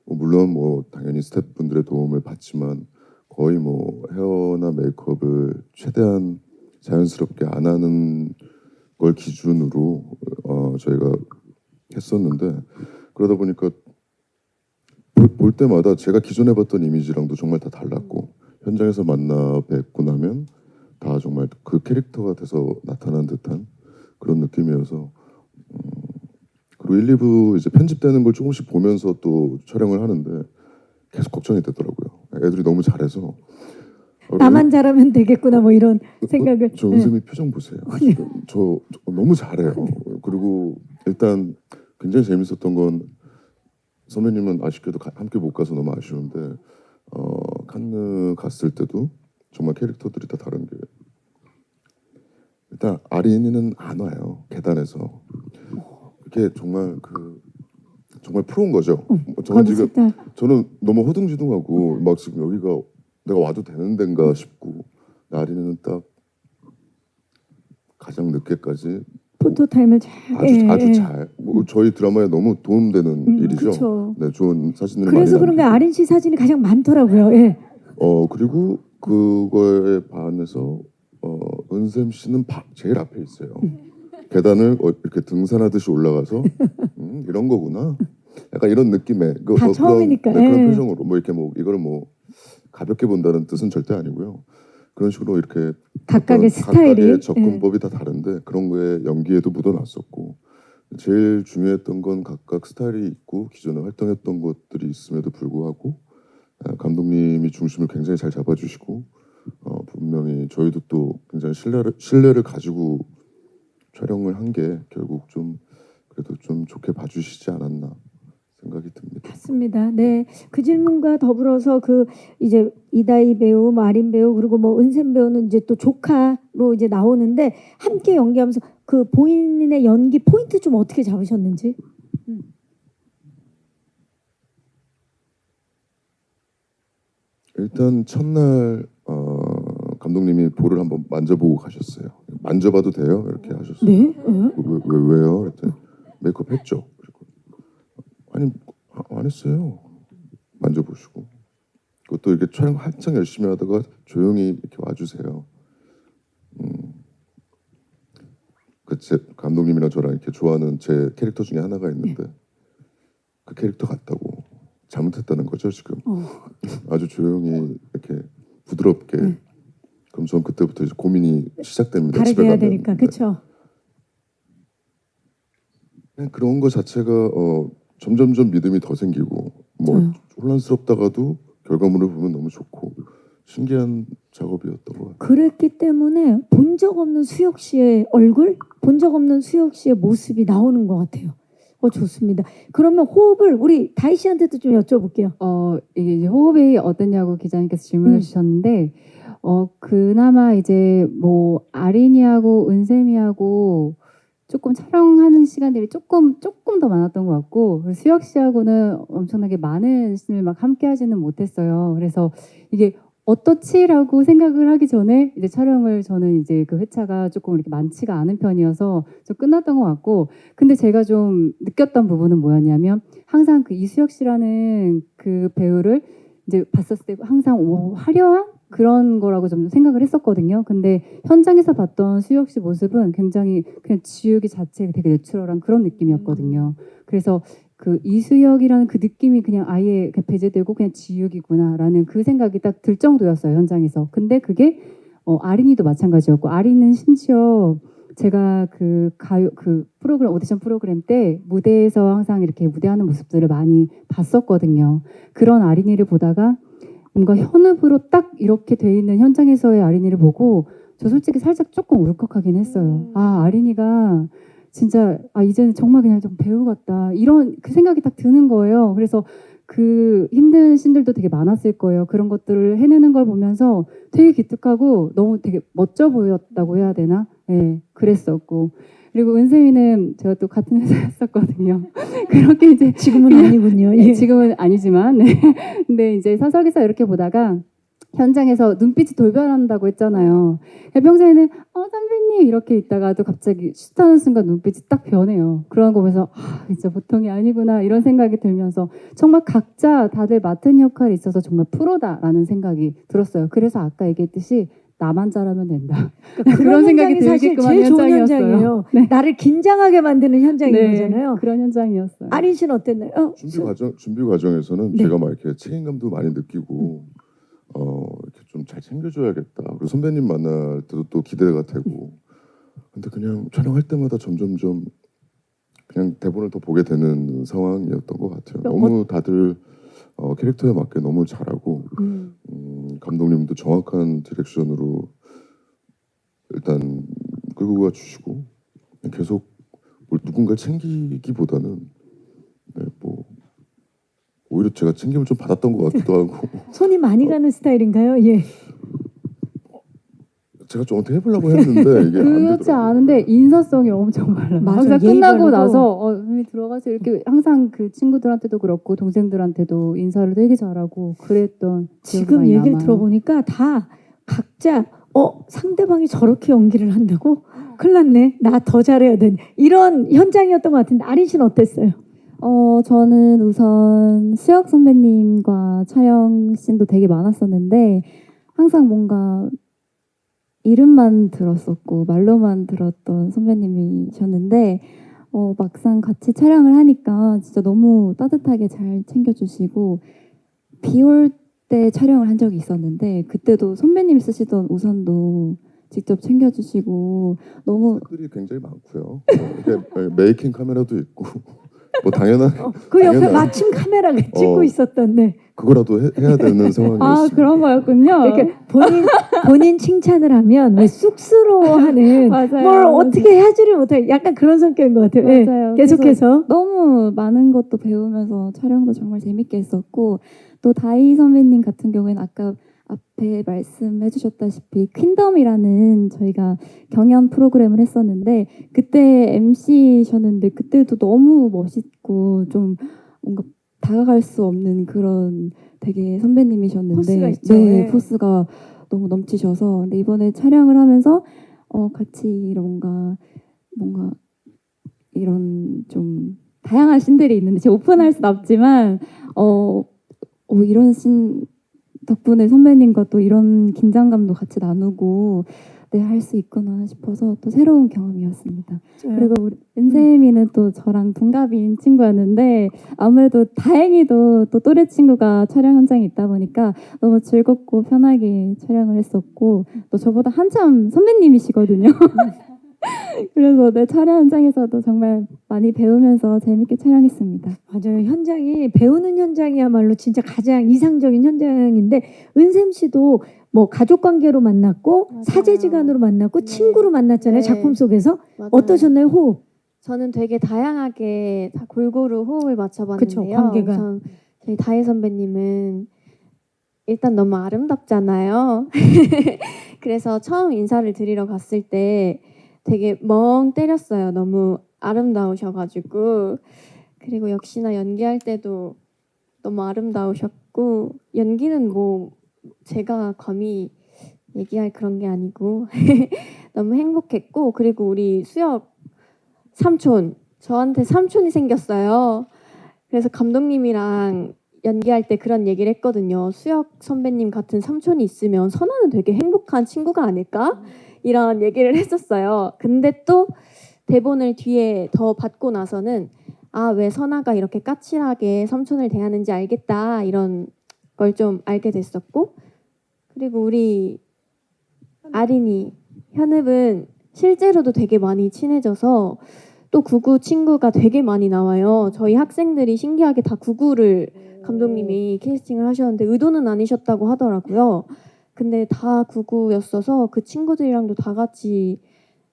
물론 뭐 당연히 스태프분들의 도움을 받지만 거의 뭐 헤어나 메이크업을 최대한 자연스럽게 안 하는 걸 기준으로 저희가 했었는데 그러다 보니까 볼 때마다 제가 기존에 봤던 이미지랑도 정말 다 달랐고 현장에서 만나 뵙고 나면 다 정말 그 캐릭터가 돼서 나타난 듯한 그런 느낌이어서 그리고 1, 2부 이제 편집되는 걸 조금씩 보면서 또 촬영을 하는데 계속 걱정이 되더라고요. 애들이 너무 잘해서 나만 잘하면 되겠구나 뭐 이런 생각을. 저 은쌤이 표정 보세요. 지금 저 너무 잘해요. 그리고 일단 굉장히 재밌었던 건 선배님은 아쉽게도 함께 못 가서 너무 아쉬운데 칸느 갔을 때도 정말 캐릭터들이 다 다른 게 일단 아린이는 안 와요. 계단에서 그게 정말 정말 프로인 거죠. 저는 지금 저는 너무 허둥지둥하고 막 지금 여기가 내가 와도 되는 데인가 싶고 아린이는 딱 가장 늦게까지 포토타임을 잘 아주 잘. 뭐 저희 드라마에 너무 도움되는 일이죠. 그쵸. 네, 좋은 사진을 그래서 많이 그런가 남기고. 아린 씨 사진이 가장 많더라고요. 예. 그리고 그거에 반해서 은샘 씨는 제일 앞에 있어요. 계단을 이렇게 등산하듯이 올라가서 이런 거구나. 약간 이런 느낌의 다 처음이니까, 그런 예. 표정으로 뭐 이렇게 뭐 이거를 뭐 가볍게 본다는 뜻은 절대 아니고요. 그런 식으로 이렇게 각각의 어떤 스타일이, 각각의 접근법이 다 다른데 그런 거에 연기에도 묻어났었고 제일 중요했던 건 각각 스타일이 있고 기존에 활동했던 것들이 있음에도 불구하고 감독님이 중심을 굉장히 잘 잡아주시고 분명히 저희도 또 굉장히 신뢰를 가지고 촬영을 한 게 결국 좀 그래도 좀 좋게 봐주시지 않았나 생각이 듭니다. 맞습니다. 네, 그 질문과 더불어서 그 이제 이다희 배우, 마린 배우 그리고 뭐 은샘 배우는 이제 또 조카로 이제 나오는데 함께 연기하면서 그 본인의 연기 포인트 좀 어떻게 잡으셨는지. 일단 첫날 감독님이 볼을 한번 만져보고 가셨어요. 만져봐도 돼요? 이렇게 하셨어요. 네. 왜요? 그랬더니 메이크업 했죠. 그리고 아니 안 했어요. 만져보시고 그것도 이렇게 촬영 한창 열심히 하다가 조용히 이렇게 와주세요. 제 감독님이랑 저랑 이렇게 좋아하는 제 캐릭터 중에 하나가 있는데 그 캐릭터 같다고 잘못했다는 거죠 지금. 아주 조용히 이렇게 부드럽게. 그럼 전 그때부터 이제 고민이 시작됩니다. 다르게 집에 해야 가면. 되니까 그렇죠. 그냥 그런 거 자체가 점점점 믿음이 더 생기고 뭐 혼란스럽다가도 결과물을 보면 너무 좋고 신기한 작업이었던 것 같아요. 그랬기 때문에 본 적 없는 수혁 씨의 얼굴, 본 적 없는 수혁 씨의 모습이 나오는 것 같아요. 좋습니다. 그러면 호흡을 우리 다희 씨한테도 좀 여쭤볼게요. 이게 이제 호흡이 어땠냐고 기자님께서 질문을 주셨는데, 그나마 이제 뭐 아린이하고 은샘이하고 조금 촬영하는 시간들이 조금 더 많았던 것 같고, 그리고 수혁 씨하고는 엄청나게 많은 씬을 막 함께 하지는 못했어요. 그래서 이게 어떻지라고 생각을 하기 전에 이제 촬영을 저는 이제 그 회차가 조금 이렇게 많지가 않은 편이어서 좀 끝났던 것 같고, 근데 제가 좀 느꼈던 부분은 뭐였냐면 항상 그 이수혁 씨라는 그 배우를 이제 봤었을 때 항상 화려한 그런 거라고 좀 생각을 했었거든요. 근데 현장에서 봤던 수혁 씨 모습은 굉장히 그냥 지우개 자체가 되게 내추럴한 그런 느낌이었거든요. 그래서 그 이수혁이라는 그 느낌이 그냥 아예 배제되고 그냥 지우기구나라는 그 생각이 딱 들 정도였어요, 현장에서. 근데 그게 아린이도 마찬가지였고, 아린은 심지어 제가 그 가요 그 프로그램 오디션 프로그램 때 무대에서 항상 이렇게 무대하는 모습들을 많이 봤었거든요. 그런 아린이를 보다가 뭔가 현읍으로 딱 이렇게 돼 있는 현장에서의 아린이를 보고 저 솔직히 살짝 조금 울컥하긴 했어요. 아, 아린이가 진짜 이제는 정말 그냥 좀 배우 같다. 이런 그 생각이 딱 드는 거예요. 그래서 그 힘든 씬들도 되게 많았을 거예요. 그런 것들을 해내는 걸 보면서 되게 기특하고 너무 되게 멋져 보였다고 해야 되나? 네, 그랬었고. 그리고 은세미는 제가 또 같은 회사였었거든요. 그렇게 이제 지금은 아니군요. 예. 지금은 아니지만 네. 근데 이제 사석에서 이렇게 보다가 현장에서 눈빛이 돌변한다고 했잖아요. 평소에는 선배님 이렇게 있다가도 갑자기 슛하는 순간 눈빛이 딱 변해요. 그런 거 보면서 진짜 보통이 아니구나 이런 생각이 들면서 정말 각자 다들 맡은 역할이 있어서 정말 프로다라는 생각이 들었어요. 그래서 아까 얘기했듯이 나만 잘하면 된다. 그런 생각이 현장이 사실 들게끔 제일 하는 좋은 현장이었어요. 현장이에요. 네. 나를 긴장하게 만드는 현장인 네, 거잖아요. 그런 현장이었어요. 아린 씨는 어땠나요? 준비 과정에서는 네. 제가 막 이렇게 책임감도 많이 느끼고 이렇게 좀 잘 챙겨줘야겠다. 그리고 선배님 만날 때도 또 기대가 되고. 근데 그냥 촬영할 때마다 점점점 그냥 대본을 더 보게 되는 상황이었던 것 같아요. 너무 다들 캐릭터에 맞게 너무 잘하고 감독님도 정확한 디렉션으로 일단 끌고 가주시고 계속 뭘 누군가를 챙기기보다는 네, 뭐 오히려 제가 챙김을 좀 받았던 것 같기도 하고 손이 많이 가는 스타일인가요? 예. 제가 좀 어떻게 해보려고 했는데 이게 안 그렇지 되더라고요. 않은데 인사성이 엄청 빨라요. 맞아, 항상 예의 끝나고 바르고. 나서 들어가서 이렇게 항상 그 친구들한테도 그렇고 동생들한테도 인사를 되게 잘하고 그랬던 기억이 지금 많이 얘기를 남아요. 들어보니까 다 각자 상대방이 저렇게 연기를 한다고? 큰일 났네. 나 더 잘해야 돼. 이런 현장이었던 것 같은데 아린 씨는 어땠어요? 저는 우선 수혁 선배님과 촬영 씬도 되게 많았었는데 항상 뭔가 이름만 들었었고 말로만 들었던 선배님이셨는데 막상 같이 촬영을 하니까 진짜 너무 따뜻하게 잘 챙겨주시고 비 올 때 촬영을 한 적이 있었는데 그때도 선배님이 쓰시던 우산도 직접 챙겨주시고 너무 것들이 굉장히 많고요. 이게 메이킹 카메라도 있고 뭐 당연한 그 옆에 당연한- 마침 카메라가 찍고 있었던데 그거라도 해야 되는 상황이었어요. 그런 거였군요. 이렇게 본인 칭찬을 하면 왜 쑥스러워하는 맞아요. 뭘 맞아요. 어떻게 하지를 못해 약간 그런 성격인 것 같아요. 예, 맞아요. 계속해서 너무 많은 것도 배우면서 촬영도 정말 재밌게 했었고 또 다희 선배님 같은 경우에는 아까 앞에 말씀해 주셨다시피 퀸덤이라는 저희가 경연 프로그램을 했었는데 그때 MC셨는데 그때도 너무 멋있고 좀 뭔가 다가갈 수 없는 그런 되게 선배님이셨는데 포스가 있죠. 네, 예. 포스가 너무 넘치셔서 근데 이번에 촬영을 하면서 같이 뭔가 이런 좀 다양한 씬들이 있는데 제가 오픈할 수는 없지만 이런 씬 덕분에 선배님과 또 이런 긴장감도 같이 나누고 할 수 있구나 싶어서 또 새로운 경험이었습니다. 그리고 우리 은세미는 또 저랑 동갑인 친구였는데 아무래도 다행히도 또 또래 친구가 촬영 현장에 있다 보니까 너무 즐겁고 편하게 촬영을 했었고 또 저보다 한참 선배님이시거든요. 그래서 내 촬영 현장에서도 정말 많이 배우면서 재밌게 촬영했습니다. 맞아요. 현장이 배우는 현장이야말로 진짜 가장 이상적인 현장인데 은샘 씨도 뭐 가족 관계로 만났고 맞아요. 사제지간으로 만났고 네. 친구로 만났잖아요. 네. 작품 속에서 맞아요. 어떠셨나요? 호흡? 저는 되게 다양하게 다 골고루 호흡을 맞춰봤는데요. 그쵸, 관계가. 우선 저희 다혜 선배님은 일단 너무 아름답잖아요. 그래서 처음 인사를 드리러 갔을 때 되게 멍 때렸어요. 너무 아름다우셔가지고. 그리고 역시나 연기할 때도 너무 아름다우셨고 연기는 뭐 제가 감히 얘기할 그런 게 아니고 너무 행복했고 그리고 우리 수혁 삼촌 저한테 삼촌이 생겼어요. 그래서 감독님이랑 연기할 때 그런 얘기를 했거든요. 수혁 선배님 같은 삼촌이 있으면 선아는 되게 행복한 친구가 아닐까? 이런 얘기를 했었어요. 근데 또 대본을 뒤에 더 받고 나서는 왜 선아가 이렇게 까칠하게 삼촌을 대하는지 알겠다 이런 걸 좀 알게 됐었고 그리고 우리 아린이 현읍은 실제로도 되게 많이 친해져서 또 구구 친구가 되게 많이 나와요. 저희 학생들이 신기하게 다 구구를 감독님이 캐스팅을 하셨는데 의도는 아니셨다고 하더라고요. 근데 다 구구였어서 그 친구들이랑도 다 같이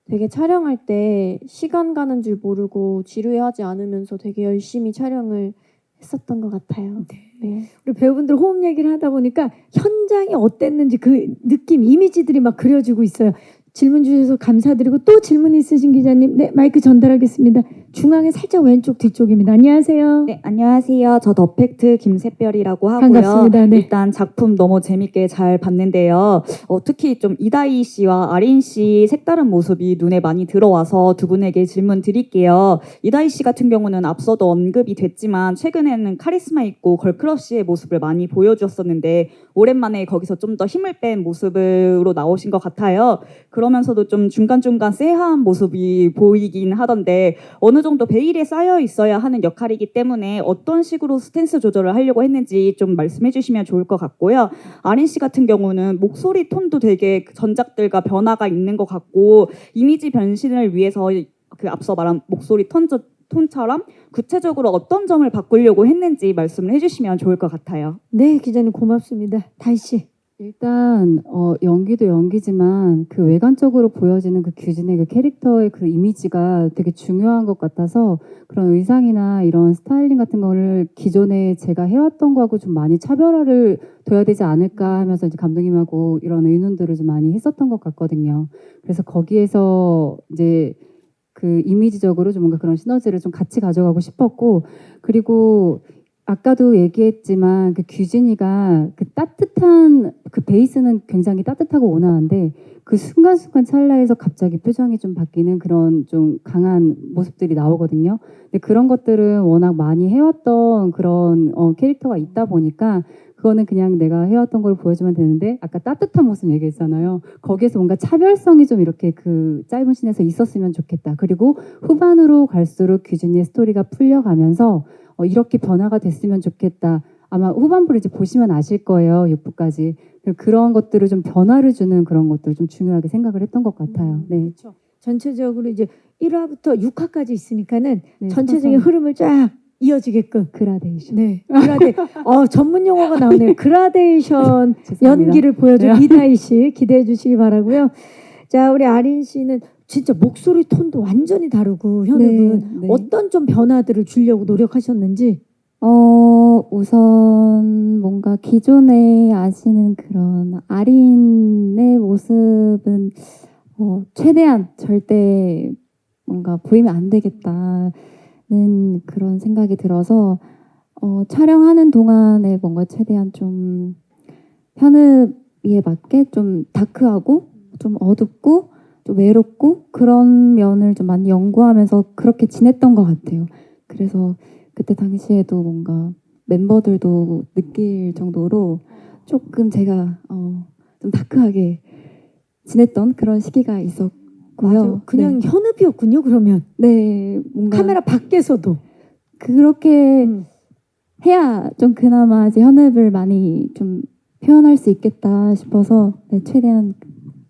되게 촬영할 때 시간 가는 줄 모르고 지루해하지 않으면서 되게 열심히 촬영을 했었던 것 같아요. 네. 우리 배우분들 호흡 얘기를 하다 보니까 현장이 어땠는지 그 느낌, 이미지들이 막 그려지고 있어요. 질문 주셔서 감사드리고 또 질문 있으신 기자님, 네 마이크 전달하겠습니다. 중앙에 살짝 왼쪽 뒤쪽입니다. 안녕하세요. 네, 안녕하세요. 저 더 팩트 김샛별이라고 하고요. 반갑습니다. 네. 일단 작품 너무 재밌게 잘 봤는데요. 특히 좀 이다희 씨와 아린 씨 색다른 모습이 눈에 많이 들어와서 두 분에게 질문 드릴게요. 이다희 씨 같은 경우는 앞서도 언급이 됐지만 최근에는 카리스마 있고 걸크러쉬의 모습을 많이 보여주었었는데 오랜만에 거기서 좀 더 힘을 뺀 모습으로 나오신 것 같아요. 그러면서도 좀 중간중간 쎄한 모습이 보이긴 하던데 어느 정도 베일에 쌓여 있어야 하는 역할이기 때문에 어떤 식으로 스탠스 조절을 하려고 했는지 좀 말씀해 주시면 좋을 것 같고요. 아린 씨 같은 경우는 목소리 톤도 되게 전작들과 변화가 있는 것 같고 이미지 변신을 위해서 그 앞서 말한 목소리 톤처럼 구체적으로 어떤 점을 바꾸려고 했는지 말씀을 해주시면 좋을 것 같아요. 네, 기자님 고맙습니다. 다희 씨. 일단 연기도 연기지만 그 외관적으로 보여지는 그 규진의 그 캐릭터의 그 이미지가 되게 중요한 것 같아서 그런 의상이나 이런 스타일링 같은 거를 기존에 제가 해왔던 거하고 좀 많이 차별화를 둬야 되지 않을까 하면서 이제 감독님하고 이런 의논들을 좀 많이 했었던 것 같거든요. 그래서 거기에서 이제 그 이미지적으로 좀 뭔가 그런 시너지를 좀 같이 가져가고 싶었고 그리고 아까도 얘기했지만 그 규진이가 그 따뜻한 그 베이스는 굉장히 따뜻하고 온화한데 그 순간순간 찰나에서 갑자기 표정이 좀 바뀌는 그런 좀 강한 모습들이 나오거든요. 근데 그런 것들은 워낙 많이 해왔던 그런 캐릭터가 있다 보니까 그거는 그냥 내가 해왔던 걸 보여주면 되는데 아까 따뜻한 모습 얘기했잖아요. 거기에서 뭔가 차별성이 좀 이렇게 그 짧은 씬에서 있었으면 좋겠다. 그리고 후반으로 갈수록 규진이의 스토리가 풀려가면서 이렇게 변화가 됐으면 좋겠다. 아마 후반부를 이제 보시면 아실 거예요. 6부까지. 그런 것들을 좀 변화를 주는 그런 것들 좀 중요하게 생각을 했던 것 같아요. 네. 그렇죠. 전체적으로 이제 1화부터 6화까지 있으니까는 네, 전체적인 흐름을 쫙 이어지게끔. 그라데이션. 네. 전문 용어가 나오네요. 그라데이션 죄송합니다. 연기를 보여준 네. 이다희 씨 기대해 주시기 바라고요. 자, 우리 아린 씨는 진짜 목소리 톤도 완전히 다르고 현욱은 네. 어떤 좀 변화들을 주려고 노력하셨는지. 우선 뭔가 기존에 아시는 그런 아린의 모습은 최대한 절대 뭔가 보이면 안 되겠다는 그런 생각이 들어서 촬영하는 동안에 뭔가 최대한 좀 현읍이에 맞게 좀 다크하고 좀 어둡고 좀 외롭고 그런 면을 좀 많이 연구하면서 그렇게 지냈던 것 같아요. 그래서 그때 당시에도 뭔가 멤버들도 느낄 정도로 조금 제가 좀 다크하게 지냈던 그런 시기가 있었고요. 맞아. 그냥 현읍이었군요. 그러면 네, 뭔가 카메라 밖에서도 그렇게 해야 좀 그나마 이제 현읍을 많이 좀 표현할 수 있겠다 싶어서 네, 최대한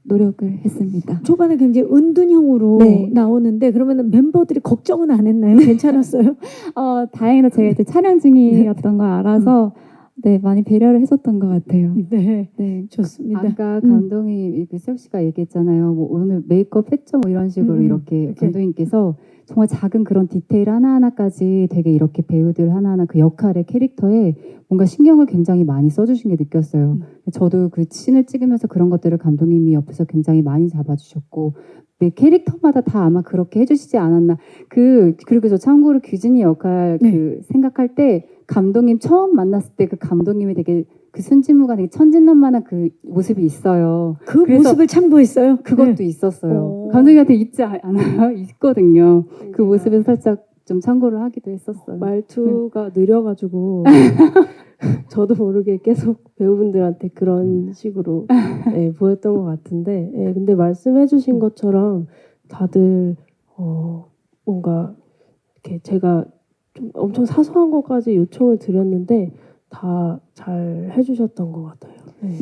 노력을 했습니다. 초반에 굉장히 은둔형으로 네. 나오는데 그러면 멤버들이 걱정은 안 했나요? 괜찮았어요? 다행히도 제가 이제 촬영 중이었던 걸 알아서 네, 많이 배려를 했었던 것 같아요. 네, 네. 좋습니다. 아까 감독님 수혁 씨가 얘기했잖아요. 뭐 오늘 메이크업 했죠? 뭐 이런 식으로 이렇게 감독님께서 정말 작은 그런 디테일 하나하나까지 되게 이렇게 배우들 하나하나 그 역할의 캐릭터에 뭔가 신경을 굉장히 많이 써주신 게 느꼈어요. 저도 그 씬을 찍으면서 그런 것들을 감독님이 옆에서 굉장히 많이 잡아주셨고 매 캐릭터마다 다 아마 그렇게 해주시지 않았나. 그리고 저 참고로 규진이 역할 그 생각할 때 감독님 처음 만났을 때 그 감독님이 되게 그 순진무가 되게 천진난만한 그 모습이 있어요. 그 그래서 모습을 참고했어요? 그것도 네. 있었어요. 감독님한테 있지 않아요? 있거든요. 그 모습을 살짝 좀 참고를 하기도 했었어요. 말투가 느려가지고 저도 모르게 계속 배우분들한테 그런 식으로 보였던 것 같은데 근데 말씀해주신 것처럼 다들 뭔가 이렇게 제가 좀 엄청 사소한 것까지 요청을 드렸는데 다 잘 해주셨던 것 같아요. 네.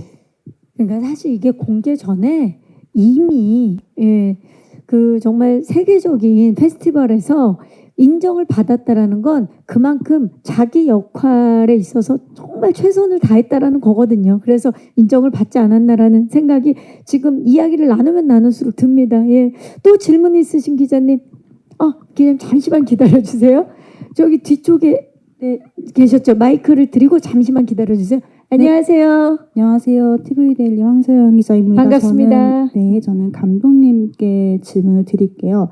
그러니까 사실 이게 공개 전에 이미 그 정말 세계적인 페스티벌에서 인정을 받았다라는 건 그만큼 자기 역할에 있어서 정말 최선을 다했다라는 거거든요. 그래서 인정을 받지 않았나라는 생각이 지금 이야기를 나누면 나눌수록 듭니다. 예. 또 질문 있으신 기자님? 기자님 잠시만 기다려 주세요. 저기 뒤쪽에 계셨죠? 마이크를 드리고 잠시만 기다려 주세요. 안녕하세요. 안녕하세요. TV데일리 황소영 기자입니다. 반갑습니다. 저는 감독님께 질문을 드릴게요.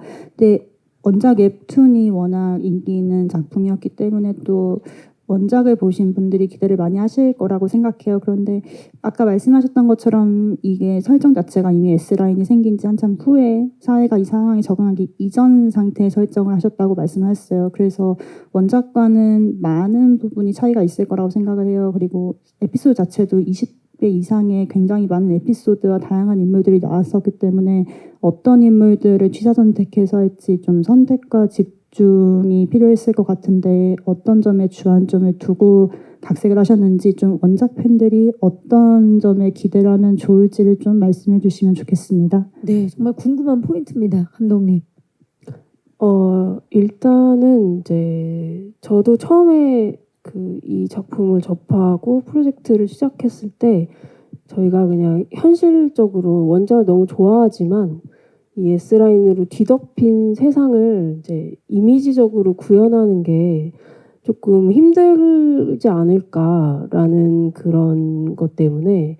원작 웹툰이 워낙 인기 있는 작품이었기 때문에 또 원작을 보신 분들이 기대를 많이 하실 거라고 생각해요. 그런데 아까 말씀하셨던 것처럼 이게 설정 자체가 이미 S라인이 생긴 지 한참 후에 사회가 이 상황에 적응하기 이전 상태의 설정을 하셨다고 말씀하셨어요. 그래서 원작과는 많은 부분이 차이가 있을 거라고 생각을 해요. 그리고 에피소드 자체도 20배 이상의 굉장히 많은 에피소드와 다양한 인물들이 나왔었기 때문에 어떤 인물들을 취사 선택해서 할지 좀 선택과 집중이 필요했을 것 같은데 어떤 점에 주안점을 두고 각색을 하셨는지 좀 원작 팬들이 어떤 점에 기대를 하면 좋을지를 좀 말씀해 주시면 좋겠습니다. 네, 정말 궁금한 포인트입니다, 감독님. 일단은 이제 저도 처음에 이 작품을 접하고 프로젝트를 시작했을 때 저희가 그냥 현실적으로 원작을 너무 좋아하지만 이 S라인으로 뒤덮인 세상을 이제 이미지적으로 구현하는 게 조금 힘들지 않을까라는 그런 것 때문에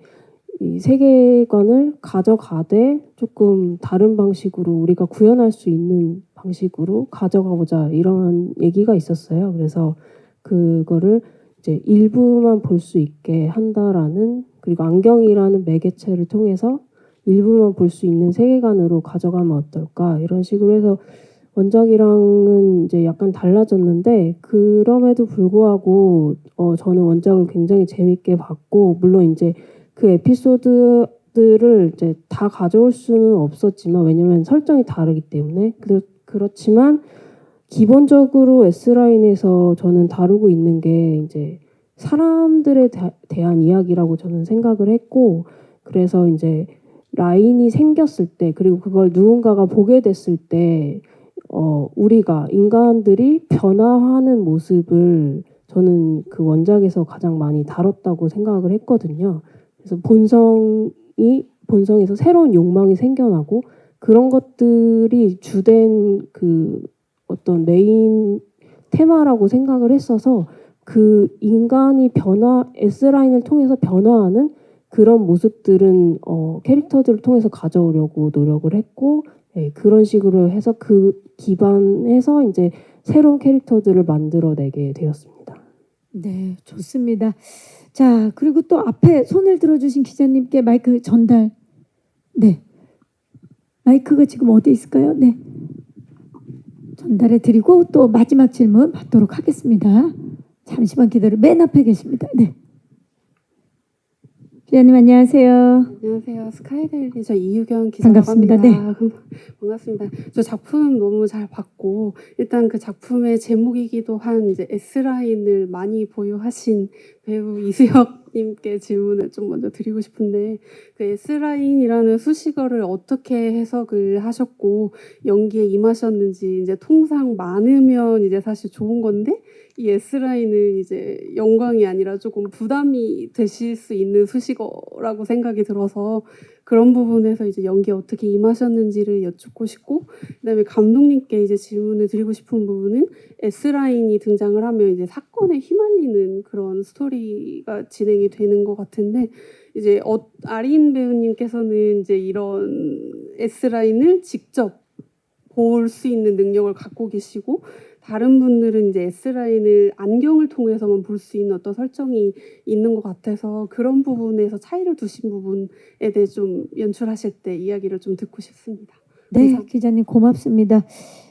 이 세계관을 가져가되 조금 다른 방식으로 우리가 구현할 수 있는 방식으로 가져가보자 이런 얘기가 있었어요. 그래서 그거를 이제 일부만 볼 수 있게 한다라는, 그리고 안경이라는 매개체를 통해서 일부만 볼 수 있는 세계관으로 가져가면 어떨까 이런 식으로 해서 원작이랑은 이제 약간 달라졌는데 그럼에도 불구하고 저는 원작을 굉장히 재밌게 봤고, 물론 이제 그 에피소드들을 이제 다 가져올 수는 없었지만 왜냐면 설정이 다르기 때문에 그렇지만 기본적으로 S라인에서 저는 다루고 있는 게 이제 사람들에 대한 이야기라고 저는 생각을 했고, 그래서 이제 라인이 생겼을 때 그리고 그걸 누군가가 보게 됐을 때 우리가 인간들이 변화하는 모습을 저는 그 원작에서 가장 많이 다뤘다고 생각을 했거든요. 그래서 본성에서 새로운 욕망이 생겨나고 그런 것들이 주된 그 어떤 메인 테마라고 생각을 했어서 그 인간이 S라인을 통해서 변화하는 그런 모습들은 캐릭터들을 통해서 가져오려고 노력을 했고, 그런 식으로 해서 그 기반에서 이제 새로운 캐릭터들을 만들어내게 되었습니다. 네, 좋습니다. 자, 그리고 또 앞에 손을 들어주신 기자님께 마이크 전달. 네, 마이크가 지금 어디 있을까요? 네, 전달해 드리고 또 마지막 질문 받도록 하겠습니다. 잠시만 기다려. 맨 앞에 계십니다. 네. 기자님 안녕하세요. 안녕하세요. 스카이데일리 저 이유경 기자라고 반갑습니다. 합니다. 반갑습니다. 저 작품 너무 잘 봤고 일단 그 작품의 제목이기도 한 이제 S라인을 많이 보유하신 배우 이수혁님께 질문을 좀 먼저 드리고 싶은데, 그 S라인이라는 수식어를 어떻게 해석을 하셨고 연기에 임하셨는지. 이제 통상 많으면 이제 사실 좋은 건데 이 S라인은 이제 영광이 아니라 조금 부담이 되실 수 있는 수식어라고 생각이 들어서 그런 부분에서 이제 연기에 어떻게 임하셨는지를 여쭙고 싶고, 그다음에 감독님께 이제 질문을 드리고 싶은 부분은 S라인이 등장을 하면 이제 사건에 휘말리는 그런 스토리가 진행이 되는 것 같은데, 이제 아린 배우님께서는 이제 이런 S라인을 직접 볼 수 있는 능력을 갖고 계시고, 다른 분들은 이제 S라인을 안경을 통해서만 볼 수 있는 어떤 설정이 있는 것 같아서 그런 부분에서 차이를 두신 부분에 대해 좀 연출하실 때 이야기를 좀 듣고 싶습니다. 네, 감사합니다. 기자님 고맙습니다.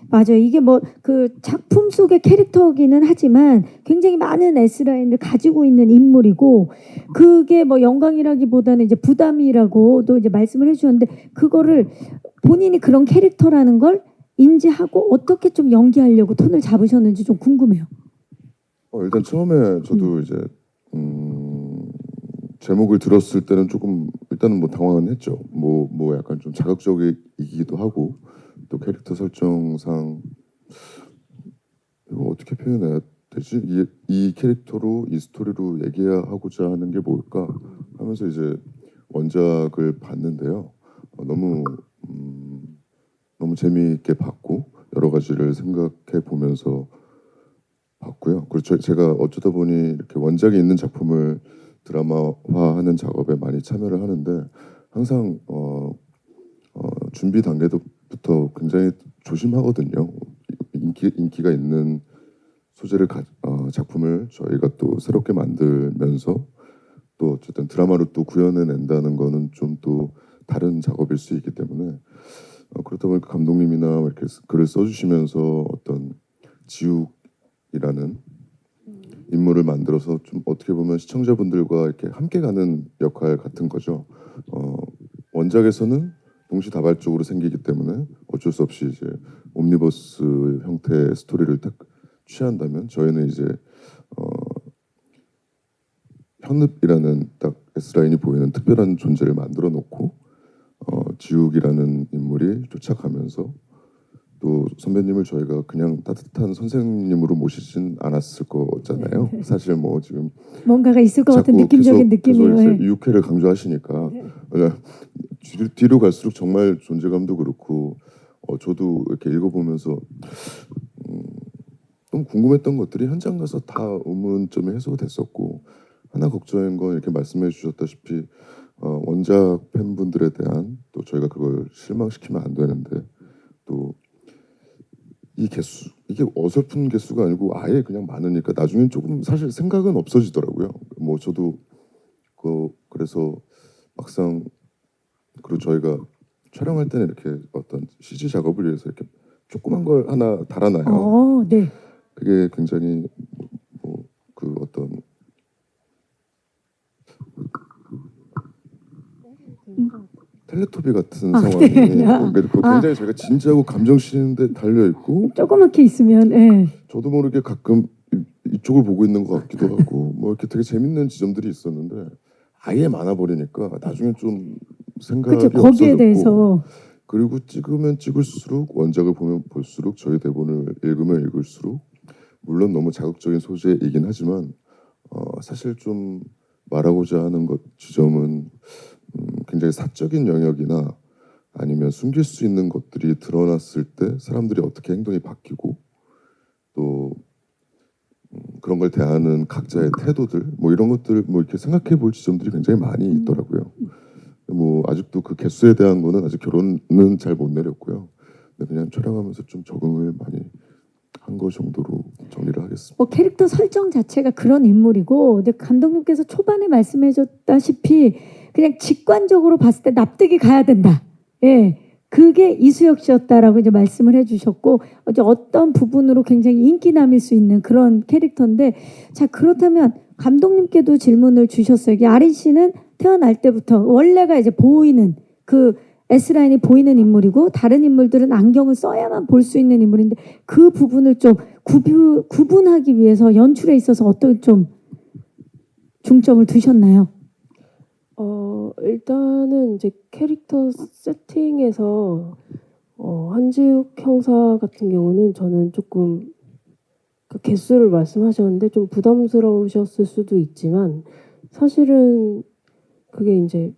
맞아요. 이게 뭐 그 작품 속의 캐릭터기는 하지만 굉장히 많은 S라인을 가지고 있는 인물이고, 그게 뭐 영광이라기보다는 이제 부담이라고도 이제 말씀을 해주셨는데, 그거를 본인이 그런 캐릭터라는 걸 인지하고 어떻게 좀 연기하려고 톤을 잡으셨는지 좀 궁금해요. 일단 처음에 저도 이제 제목을 들었을 때는 조금 일단은 뭐 당황은 했죠. 뭐 약간 좀 자극적이기도 하고 또 캐릭터 설정상 이거 어떻게 표현해야 되지? 이 캐릭터로 이 스토리로 얘기하고자 하는 게 뭘까 하면서 이제 원작을 봤는데요. 너무 재미있게 봤고 여러 가지를 생각해 보면서 봤고요. 그리고 제가 어쩌다 보니 이렇게 원작이 있는 작품을 드라마화하는 작업에 많이 참여를 하는데 항상 준비 단계부터 굉장히 조심하거든요. 인기가 있는 소재를 작품을 저희가 또 새롭게 만들면서 또 어쨌든 드라마로 또 구현해낸다는 거는 좀 또 다른 작업일 수 있기 때문에 그렇다 보니까 감독님이나 이렇게 글을 써주시면서 어떤 지욱이라는 인물을 만들어서 좀 어떻게 보면 시청자분들과 이렇게 함께 가는 역할 같은 거죠. 원작에서는 동시다발적으로 생기기 때문에 어쩔 수 없이 이제 옴니버스 형태의 스토리를 딱 취한다면 저희는 이제 현읍이라는 딱 S라인이 보이는 특별한 존재를 만들어 놓고 지욱이라는 인물이 쫓아가면서 또 선배님을 저희가 그냥 따뜻한 선생님으로 모시진 않았을 거잖아요. 사실 뭐 지금 뭔가가 있을 것 같은 자꾸 느낌적인 계속 느낌이에요. 이제 유쾌를 강조하시니까 뒤로 갈수록 정말 존재감도 그렇고 저도 이렇게 읽어보면서 좀 궁금했던 것들이 현장 가서 다 의문점이 해소됐었고 하나 걱정인 건 이렇게 말씀해 주셨다시피 원작 팬분들에 대한 또 저희가 그걸 실망시키면 안 되는데 또 이 개수 이게 어설픈 개수가 아니고 아예 그냥 많으니까 나중엔 조금 사실 생각은 없어지더라고요. 뭐 저도 그래서 막상 그리고 저희가 촬영할 때는 이렇게 어떤 CG 작업을 위해서 이렇게 조그만 걸 하나 달아놔요. 네. 그게 굉장히 그 어떤 텔레토비 같은 상황이 굉장히 저희가 진지하고 감정 실리는데 달려 있고 조그맣게 있으면 저도 모르게 가끔 이쪽을 보고 있는 것 같기도 하고 뭐 이렇게 되게 재밌는 지점들이 있었는데 아예 많아 버리니까 나중에 좀 생각이 그렇죠. 거기에 없어졌고 대해서 그리고 찍으면 찍을수록 원작을 보면 볼수록 저희 대본을 읽으면 읽을수록 물론 너무 자극적인 소재이긴 하지만 사실 좀 말하고자 하는 지점은 굉장히 사적인 영역이나 아니면 숨길 수 있는 것들이 드러났을 때 사람들이 어떻게 행동이 바뀌고 또 그런 걸 대하는 각자의 태도들 뭐 이런 것들 뭐 이렇게 생각해 볼 지점들이 굉장히 많이 있더라고요. 뭐 아직도 그 개수에 대한 거는 아직 결론은 잘 못 내렸고요. 근데 그냥 촬영하면서 좀 적응을 많이 한 거 정도로 정리를 하겠습니다. 캐릭터 설정 자체가 그런 인물이고 근데 감독님께서 초반에 말씀해줬다시피 그냥 직관적으로 봤을 때 납득이 가야 된다. 예, 그게 이수혁 씨였다라고 이제 말씀을 해주셨고 어떤 부분으로 굉장히 인기남일 수 있는 그런 캐릭터인데 자 그렇다면 감독님께도 질문을 주셨어요. 이게 아린 씨는 태어날 때부터 원래가 이제 보이는 그 S라인이 보이는 인물이고 다른 인물들은 안경을 써야만 볼 수 있는 인물인데 그 부분을 좀 구분하기 위해서 연출에 있어서 어떤 좀 중점을 두셨나요? 일단은 이제 캐릭터 세팅에서 한지욱 형사 같은 경우는 저는 조금 그 개수를 말씀하셨는데 좀 부담스러우셨을 수도 있지만 사실은 그게 이제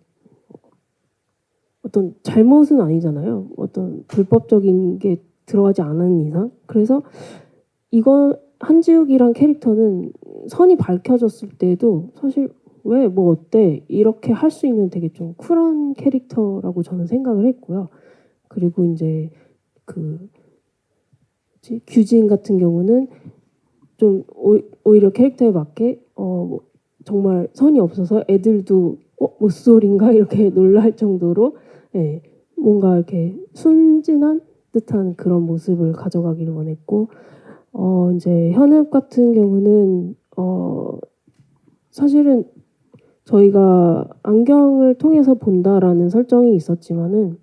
어떤 잘못은 아니잖아요. 어떤 불법적인 게 들어가지 않은 이상. 그래서 이건 한지욱이란 캐릭터는 선이 밝혀졌을 때도 사실 왜 뭐 어때 이렇게 할 수 있는 되게 좀 쿨한 캐릭터라고 저는 생각을 했고요. 그리고 이제 규진 같은 경우는 좀 오히려 캐릭터에 맞게 정말 선이 없어서 애들도 무슨 이렇게 놀랄 정도로 뭔가 이렇게 순진한 듯한 그런 모습을 가져가기를 원했고 이제 현읍 같은 경우는 사실은 저희가 안경을 통해서 본다라는 설정이 있었지만은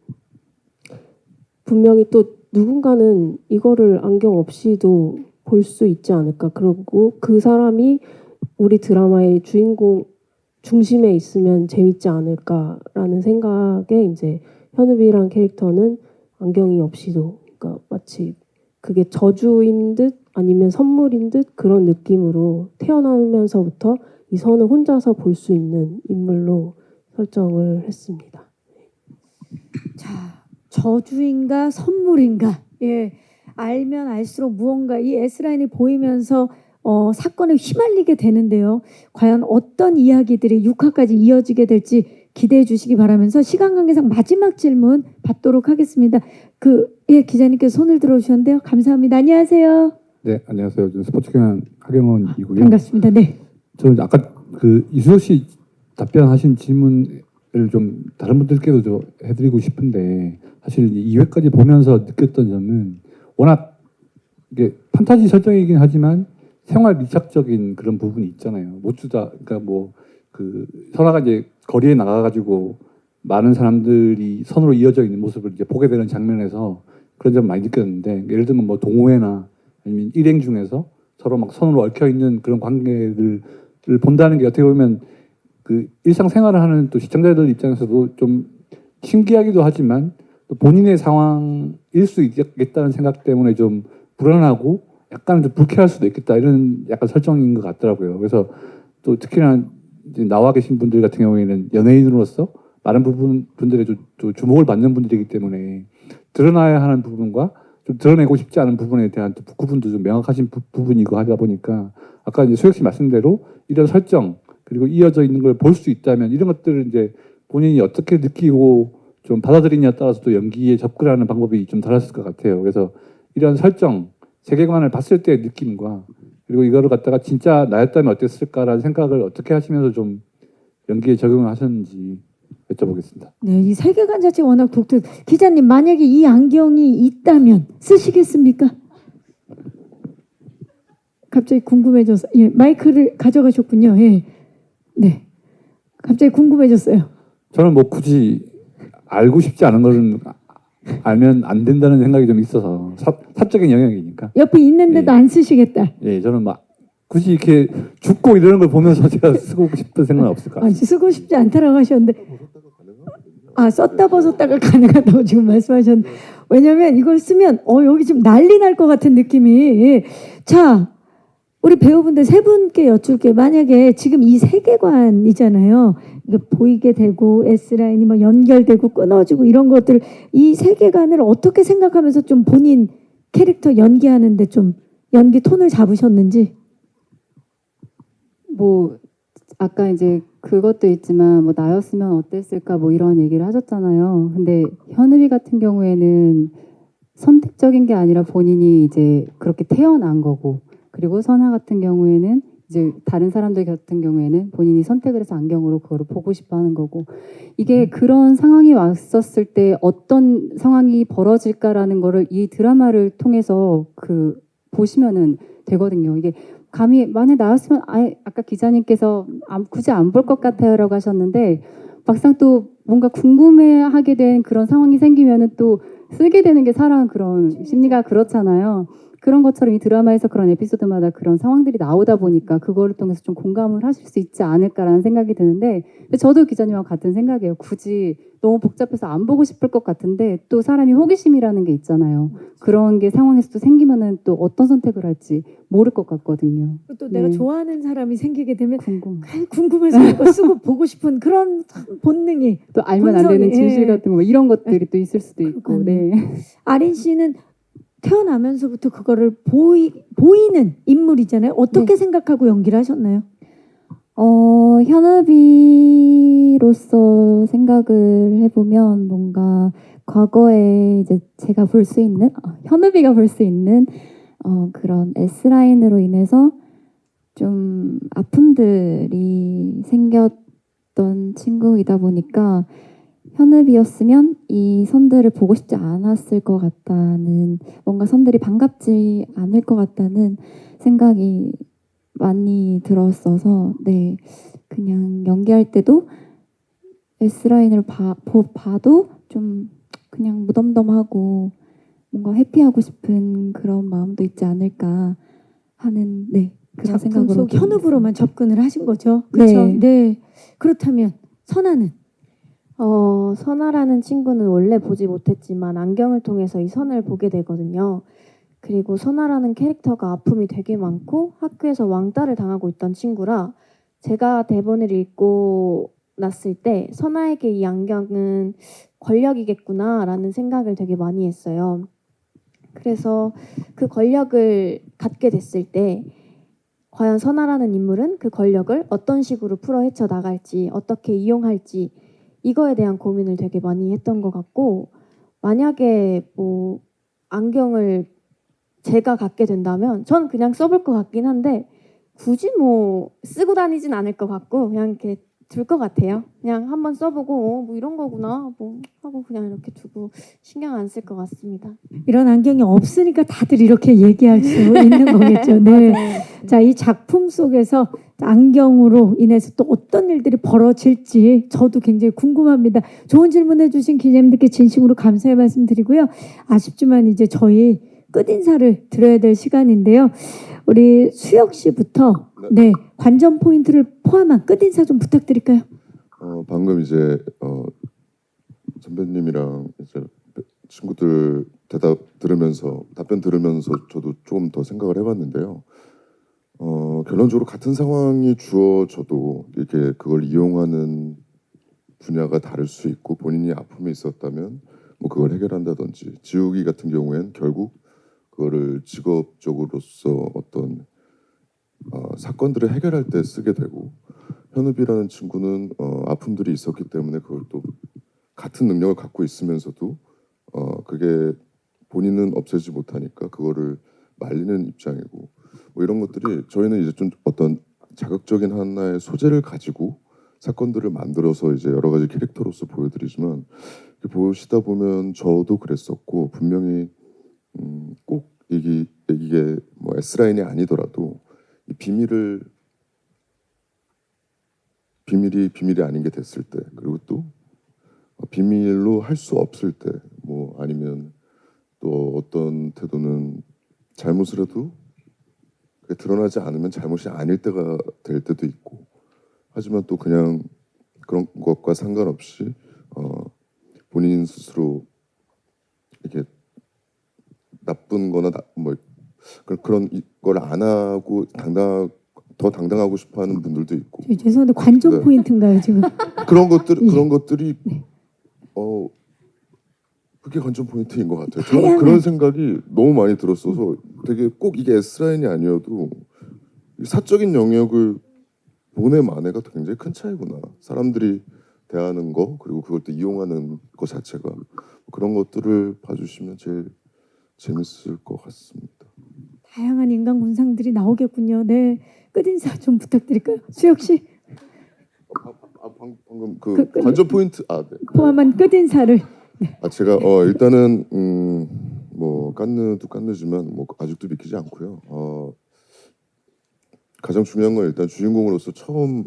분명히 또 누군가는 이거를 안경 없이도 볼 수 있지 않을까. 그리고 그 사람이 우리 드라마의 주인공 중심에 있으면 재밌지 않을까라는 생각에 이제 현읍이란 캐릭터는 안경이 없이도 그러니까 마치 그게 저주인 듯 아니면 선물인 듯 그런 느낌으로 태어나면서부터 이 선을 혼자서 볼 수 있는 인물로 설정을 했습니다. 자, 저주인가 선물인가? 예, 알면 알수록 무언가 이 S라인이 보이면서 사건에 휘말리게 되는데요. 과연 어떤 이야기들이 6화까지 이어지게 될지 기대해 주시기 바라면서 시간 관계상 마지막 질문 받도록 하겠습니다. 기자님께서 손을 들어주셨는데요. 감사합니다. 안녕하세요. 네, 안녕하세요. 저는 스포츠 경향 하경원이고요. 반갑습니다. 네. 저는 아까 이수석 씨 답변하신 질문을 좀 다른 분들께도 좀 해드리고 싶은데 사실 2회까지 보면서 느꼈던 점은 워낙 이게 판타지 설정이긴 하지만 생활 밀착적인 그런 부분이 있잖아요. 모두다 그러니까 설아가 이제 거리에 나가가지고 많은 사람들이 선으로 이어져 있는 모습을 이제 보게 되는 장면에서 그런 점 많이 느꼈는데 예를 들면 뭐 동호회나 아니면 일행 중에서 서로 막 선으로 얽혀 있는 그런 관계를 본다는 게 어떻게 보면 일상생활을 하는 또 시청자들 입장에서도 좀 신기하기도 하지만 또 본인의 상황일 수 있겠다는 생각 때문에 좀 불안하고 약간 좀 불쾌할 수도 있겠다 이런 약간 설정인 것 같더라고요. 그래서 또 특히나 이제 나와 계신 분들 같은 경우에는 연예인으로서 많은 분들의 또 주목을 받는 분들이기 때문에 드러나야 하는 부분과 좀 드러내고 싶지 않은 부분에 대한 또 구분도 좀 명확하신 부분이고 하다 보니까 아까 이제 수혁 씨 말씀대로 이런 설정 그리고 이어져 있는 걸 볼 수 있다면 이런 것들을 이제 본인이 어떻게 느끼고 좀 받아들이냐에 따라서 또 연기에 접근하는 방법이 좀 달랐을 것 같아요. 그래서 이런 설정, 세계관을 봤을 때의 느낌과 그리고 이거를 갖다가 진짜 나였다면 어땠을까라는 생각을 어떻게 하시면서 좀 연기에 적용을 하셨는지 여쭤보겠습니다. 네, 이 세계관 자체가 워낙 독특. 기자님, 만약에 이 안경이 있다면 쓰시겠습니까? 갑자기 궁금해져서 마이크를 가져가셨군요. 예. 네, 갑자기 궁금해졌어요. 저는 뭐 굳이 알고 싶지 않은 거는 알면 안 된다는 생각이 좀 있어서 사적인 영역이니까. 옆에 있는데도 안 쓰시겠다. 예, 저는 막 굳이 이렇게 죽고 이러는 걸 보면서 제가 쓰고 싶은 생각은 없을 것 같아요. 쓰고 싶지 않다라고 하셨는데 썼다 벗었다가 가능하다고 지금 말씀하셨는데 왜냐면 이걸 쓰면 여기 지금 난리 날 것 같은 느낌이. 자, 우리 배우분들 세 분께 여쭐게. 만약에 지금 이 세계관이잖아요. 이게 보이게 되고 S라인이 막 연결되고 끊어지고 이런 것들 이 세계관을 어떻게 생각하면서 좀 본인 캐릭터 연기하는데 좀 연기 톤을 잡으셨는지. 뭐 아까 이제 그것도 있지만 뭐 나였으면 어땠을까 뭐 이런 얘기를 하셨잖아요. 근데 현우이 같은 경우에는 선택적인 게 아니라 본인이 이제 그렇게 태어난 거고, 그리고 선아 같은 경우에는 이제 다른 사람들 같은 경우에는 본인이 선택을 해서 안경으로 그거를 보고 싶어 하는 거고, 이게 그런 상황이 왔었을 때 어떤 상황이 벌어질까라는 거를 이 드라마를 통해서 보시면은 되거든요. 이게 감히 만약 나였으면 아까 기자님께서 굳이 안 볼 것 같아요라고 하셨는데 막상 또 뭔가 궁금해하게 된 그런 상황이 생기면은 또 쓰게 되는 게 사람 그런 심리가 그렇잖아요. 그런 것처럼 이 드라마에서 그런 에피소드마다 그런 상황들이 나오다 보니까 그거를 통해서 좀 공감을 하실 수 있지 않을까라는 생각이 드는데, 근데 저도 기자님하고 같은 생각이에요. 굳이 너무 복잡해서 안 보고 싶을 것 같은데 또 사람이 호기심이라는 게 있잖아요. 그런 게 상황에서 또 생기면은 또 어떤 선택을 할지 모를 것 같거든요. 또 내가 네. 좋아하는 사람이 생기게 되면 궁금해서 이거 쓰고 보고 싶은 그런 본능이 또 알면 안 되는 본성이, 진실 같은 거 이런 것들이 또 있을 수도 있고. 네. 아린 씨는 태어나면서부터 그거를 보이는 인물이잖아요. 어떻게 생각하고 연기를 하셨나요? 현업이로서 생각을 해보면 뭔가 과거에 이제 제가 볼 수 있는 현업이가 볼 수 있는 그런 S라인으로 인해서 좀 아픔들이 생겼던 친구이다 보니까 현읍이었으면 이 선들을 보고 싶지 않았을 것 같다는, 뭔가 선들이 반갑지 않을 것 같다는 생각이 많이 들었어서, 네, 그냥 연기할 때도 S라인을 봐도 좀 그냥 무덤덤하고 뭔가 회피하고 싶은 그런 마음도 있지 않을까 하는, 네, 그런 작품 생각으로 속 현읍으로만 접근을 하신 거죠. 그렇죠? 네. 네. 그렇다면 선아는 선아라는 친구는 원래 보지 못했지만 안경을 통해서 이 선을 보게 되거든요. 그리고 선아라는 캐릭터가 아픔이 되게 많고 학교에서 왕따를 당하고 있던 친구라 제가 대본을 읽고 났을 때 선아에게 이 안경은 권력이겠구나라는 생각을 되게 많이 했어요. 그래서 그 권력을 갖게 됐을 때 과연 선아라는 인물은 그 권력을 어떤 식으로 풀어 헤쳐 나갈지 어떻게 이용할지 이거에 대한 고민을 되게 많이 했던 것 같고 만약에 뭐 안경을 제가 갖게 된다면 전 그냥 써볼 것 같긴 한데 굳이 뭐 쓰고 다니진 않을 것 같고 그냥 이렇게 둘 것 같아요. 그냥 한번 써보고 뭐 이런 거구나 뭐 하고 그냥 이렇게 두고 신경 안 쓸 것 같습니다. 이런 안경이 없으니까 다들 이렇게 얘기할 수 있는 거겠죠. 네. 자, 이 작품 속에서 안경으로 인해서 또 어떤 일들이 벌어질지 저도 굉장히 궁금합니다. 좋은 질문해 주신 기자님들께 진심으로 감사의 말씀 드리고요. 아쉽지만 이제 저희 끝인사를 드려야 될 시간인데요. 우리 수혁 씨부터 네, 관전 포인트를 포함한 끝인사 좀 부탁드릴까요? 방금 이제 선배님이랑 이제 친구들 답변 들으면서 저도 조금 더 생각을 해봤는데요. 결론적으로 같은 상황이 주어져도 이렇게 그걸 이용하는 분야가 다를 수 있고 본인이 아픔이 있었다면 뭐 그걸 해결한다든지 지우기 같은 경우엔 결국 그거를 직업적으로서 어떤 사건들을 해결할 때 쓰게 되고 현욱이라는 친구는 아픔들이 있었기 때문에 그걸 또 같은 능력을 갖고 있으면서도 그게 본인은 없애지 못하니까 그거를 말리는 입장이고 뭐 이런 것들이 저희는 이제 좀 어떤 자극적인 하나의 소재를 가지고 사건들을 만들어서 이제 여러 가지 캐릭터로서 보여드리지만 보시다 보면 저도 그랬었고 분명히 꼭 이게 뭐 S라인이 아니더라도 이 비밀이 아닌 게 됐을 때 그리고 또 비밀로 할 수 없을 때 뭐 아니면 또 어떤 태도는 잘못을 해도 그게 드러나지 않으면 잘못이 아닐 때가 될 때도 있고 하지만 또 그냥 그런 것과 상관없이 본인 스스로 이렇게 나쁜 거나 뭐 그런 걸 안 하고 더 당당하고 싶어 하는 분들도 있고 죄송한데 관전 네. 포인트인가요 지금? 그런 것들이 그게 관전 포인트인 것 같아요. 저는 다양한- 그런 생각이 너무 많이 들었어서 되게 꼭 이게 S라인이 아니어도 이 사적인 영역을 보내만해가 굉장히 큰 차이구나. 사람들이 대하는 거 그리고 그걸 또 이용하는 것 자체가 그런 것들을 봐주시면 제일 재밌을 것 같습니다. 다양한 인간 군상들이 나오겠군요. 네, 끝인사 좀 부탁드릴까요? 수혁 씨 방금 그 관전 포인트 네. 포함한 끝인사를 제가 일단은 뭐 깐느도 깐느지만 뭐 아직도 믿기지 않고요. 가장 중요한 건 일단 주인공으로서 처음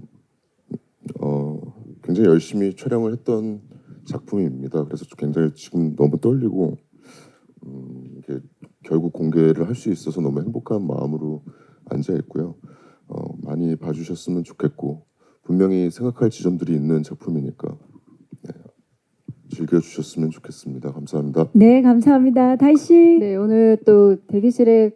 굉장히 열심히 촬영을 했던 작품입니다. 그래서 굉장히 지금 너무 떨리고 이게 결국 공개를 할 수 있어서 너무 행복한 마음으로 앉아 있고요. 많이 봐주셨으면 좋겠고 분명히 생각할 지점들이 있는 작품이니까 즐겨주셨으면 좋겠습니다. 감사합니다. 네, 감사합니다. 다시 네, 오늘 또 대기실에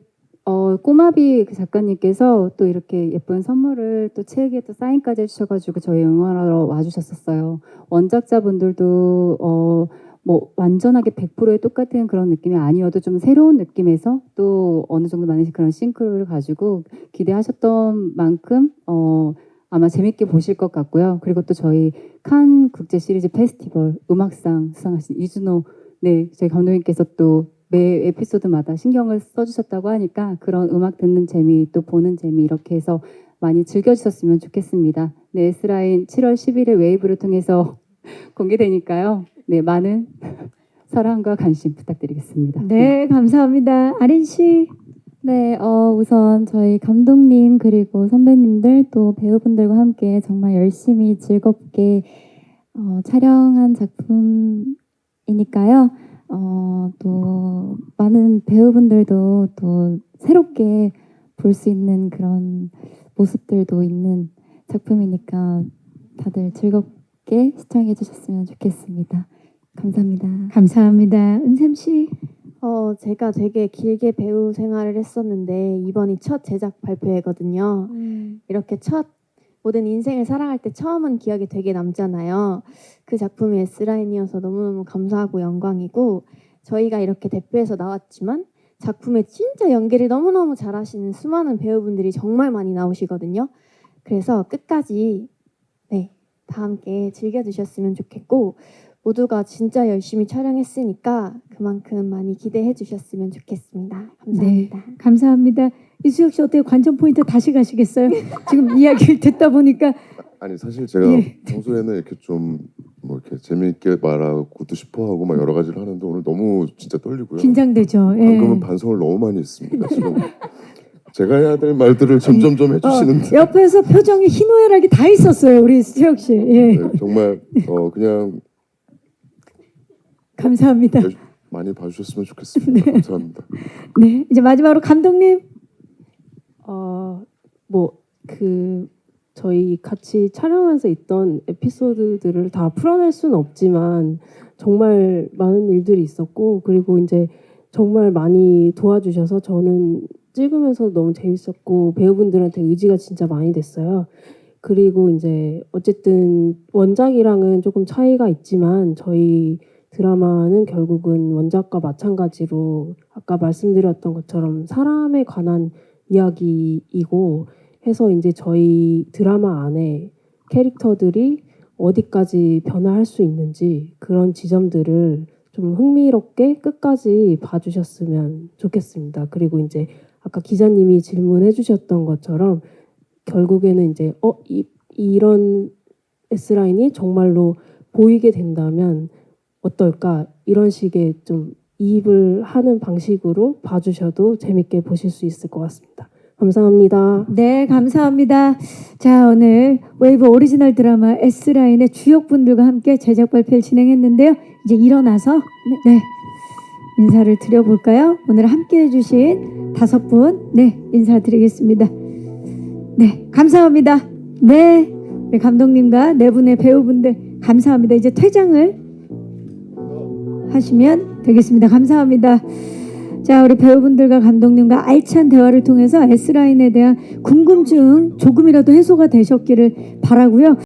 꼬마비 그 작가님께서 또 이렇게 예쁜 선물을 또 책에 또 사인까지 해주셔가지고 저희 응원하러 와주셨었어요. 원작자분들도 뭐 완전하게 100%의 똑같은 그런 느낌이 아니어도 좀 새로운 느낌에서 또 어느 정도 많은 그런 싱크로를 가지고 기대하셨던 만큼 아마 재밌게 보실 것 같고요. 그리고 또 저희 칸 국제 시리즈 페스티벌 음악상 수상하신 이준호 저희 감독님께서 또 매 에피소드마다 신경을 써주셨다고 하니까 그런 음악 듣는 재미 또 보는 재미 이렇게 해서 많이 즐겨주셨으면 좋겠습니다. 네, S라인 7월 11일 웨이브를 통해서 공개되니까요. 네, 많은 사랑과 관심 부탁드리겠습니다. 네, 감사합니다. 아린 씨. 네, 우선 저희 감독님 그리고 선배님들 또 배우분들과 함께 정말 열심히 즐겁게 촬영한 작품이니까요. 또 많은 배우분들도 또 새롭게 볼 수 있는 그런 모습들도 있는 작품이니까 다들 즐겁게 재밌게 시청해 주셨으면 좋겠습니다. 감사합니다. 감사합니다. 은샘 씨. 제가 되게 길게 배우 생활을 했었는데 이번이 첫 제작 발표회거든요. 이렇게 첫 모든 인생을 사랑할 때 처음은 기억에 되게 남잖아요. 그 작품이 S라인이어서 너무너무 감사하고 영광이고 저희가 이렇게 대표에서 나왔지만 작품에 진짜 연기를 너무너무 잘하시는 수많은 배우분들이 정말 많이 나오시거든요. 그래서 끝까지 다 함께 즐겨주셨으면 좋겠고 모두가 진짜 열심히 촬영했으니까 그만큼 많이 기대해 주셨으면 좋겠습니다. 감사합니다. 네, 감사합니다. 이수혁 씨 어때요? 관전 포인트 다시 가시겠어요? 지금 이야기를 듣다 보니까 아니 사실 제가 평소에는 이렇게 좀 뭐 이렇게 재미있게 말하고도 싶어하고 막 여러 가지를 하는데 오늘 너무 진짜 떨리고요. 긴장되죠. 예. 방금은 반성을 너무 많이 했습니다. 지금 제가 해야 될 말들을 점점점 해주시는데 옆에서 표정이 희노애락이 다 있었어요, 우리 수혁 씨. 예. 네, 정말 그냥 감사합니다. 많이 봐주셨으면 좋겠습니다. 감사합니다. 네, 이제 마지막으로 감독님. 저희 같이 촬영하면서 있던 에피소드들을 다 풀어낼 수는 없지만 정말 많은 일들이 있었고 그리고 이제 정말 많이 도와주셔서 저는 찍으면서 너무 재밌었고 배우분들한테 의지가 진짜 많이 됐어요. 그리고 이제 어쨌든 원작이랑은 조금 차이가 있지만 저희 드라마는 결국은 원작과 마찬가지로 아까 말씀드렸던 것처럼 사람에 관한 이야기이고 해서 이제 저희 드라마 안에 캐릭터들이 어디까지 변화할 수 있는지 그런 지점들을 좀 흥미롭게 끝까지 봐주셨으면 좋겠습니다. 그리고 이제 아까 기자님이 질문해 주셨던 것처럼 결국에는 이제 이런 S라인이 정말로 보이게 된다면 어떨까 이런 식의 좀 이입을 하는 방식으로 봐주셔도 재밌게 보실 수 있을 것 같습니다. 감사합니다. 네, 감사합니다. 자, 오늘 웨이브 오리지널 드라마 S라인의 주역분들과 함께 제작 발표를 진행했는데요. 이제 일어나서 인사를 드려볼까요? 오늘 함께 해주신 5분 인사드리겠습니다. 네, 감사합니다. 네, 우리 감독님과 4분의 배우분들 감사합니다. 이제 퇴장을 하시면 되겠습니다. 감사합니다. 자, 우리 배우분들과 감독님과 알찬 대화를 통해서 S라인에 대한 궁금증 조금이라도 해소가 되셨기를 바라고요.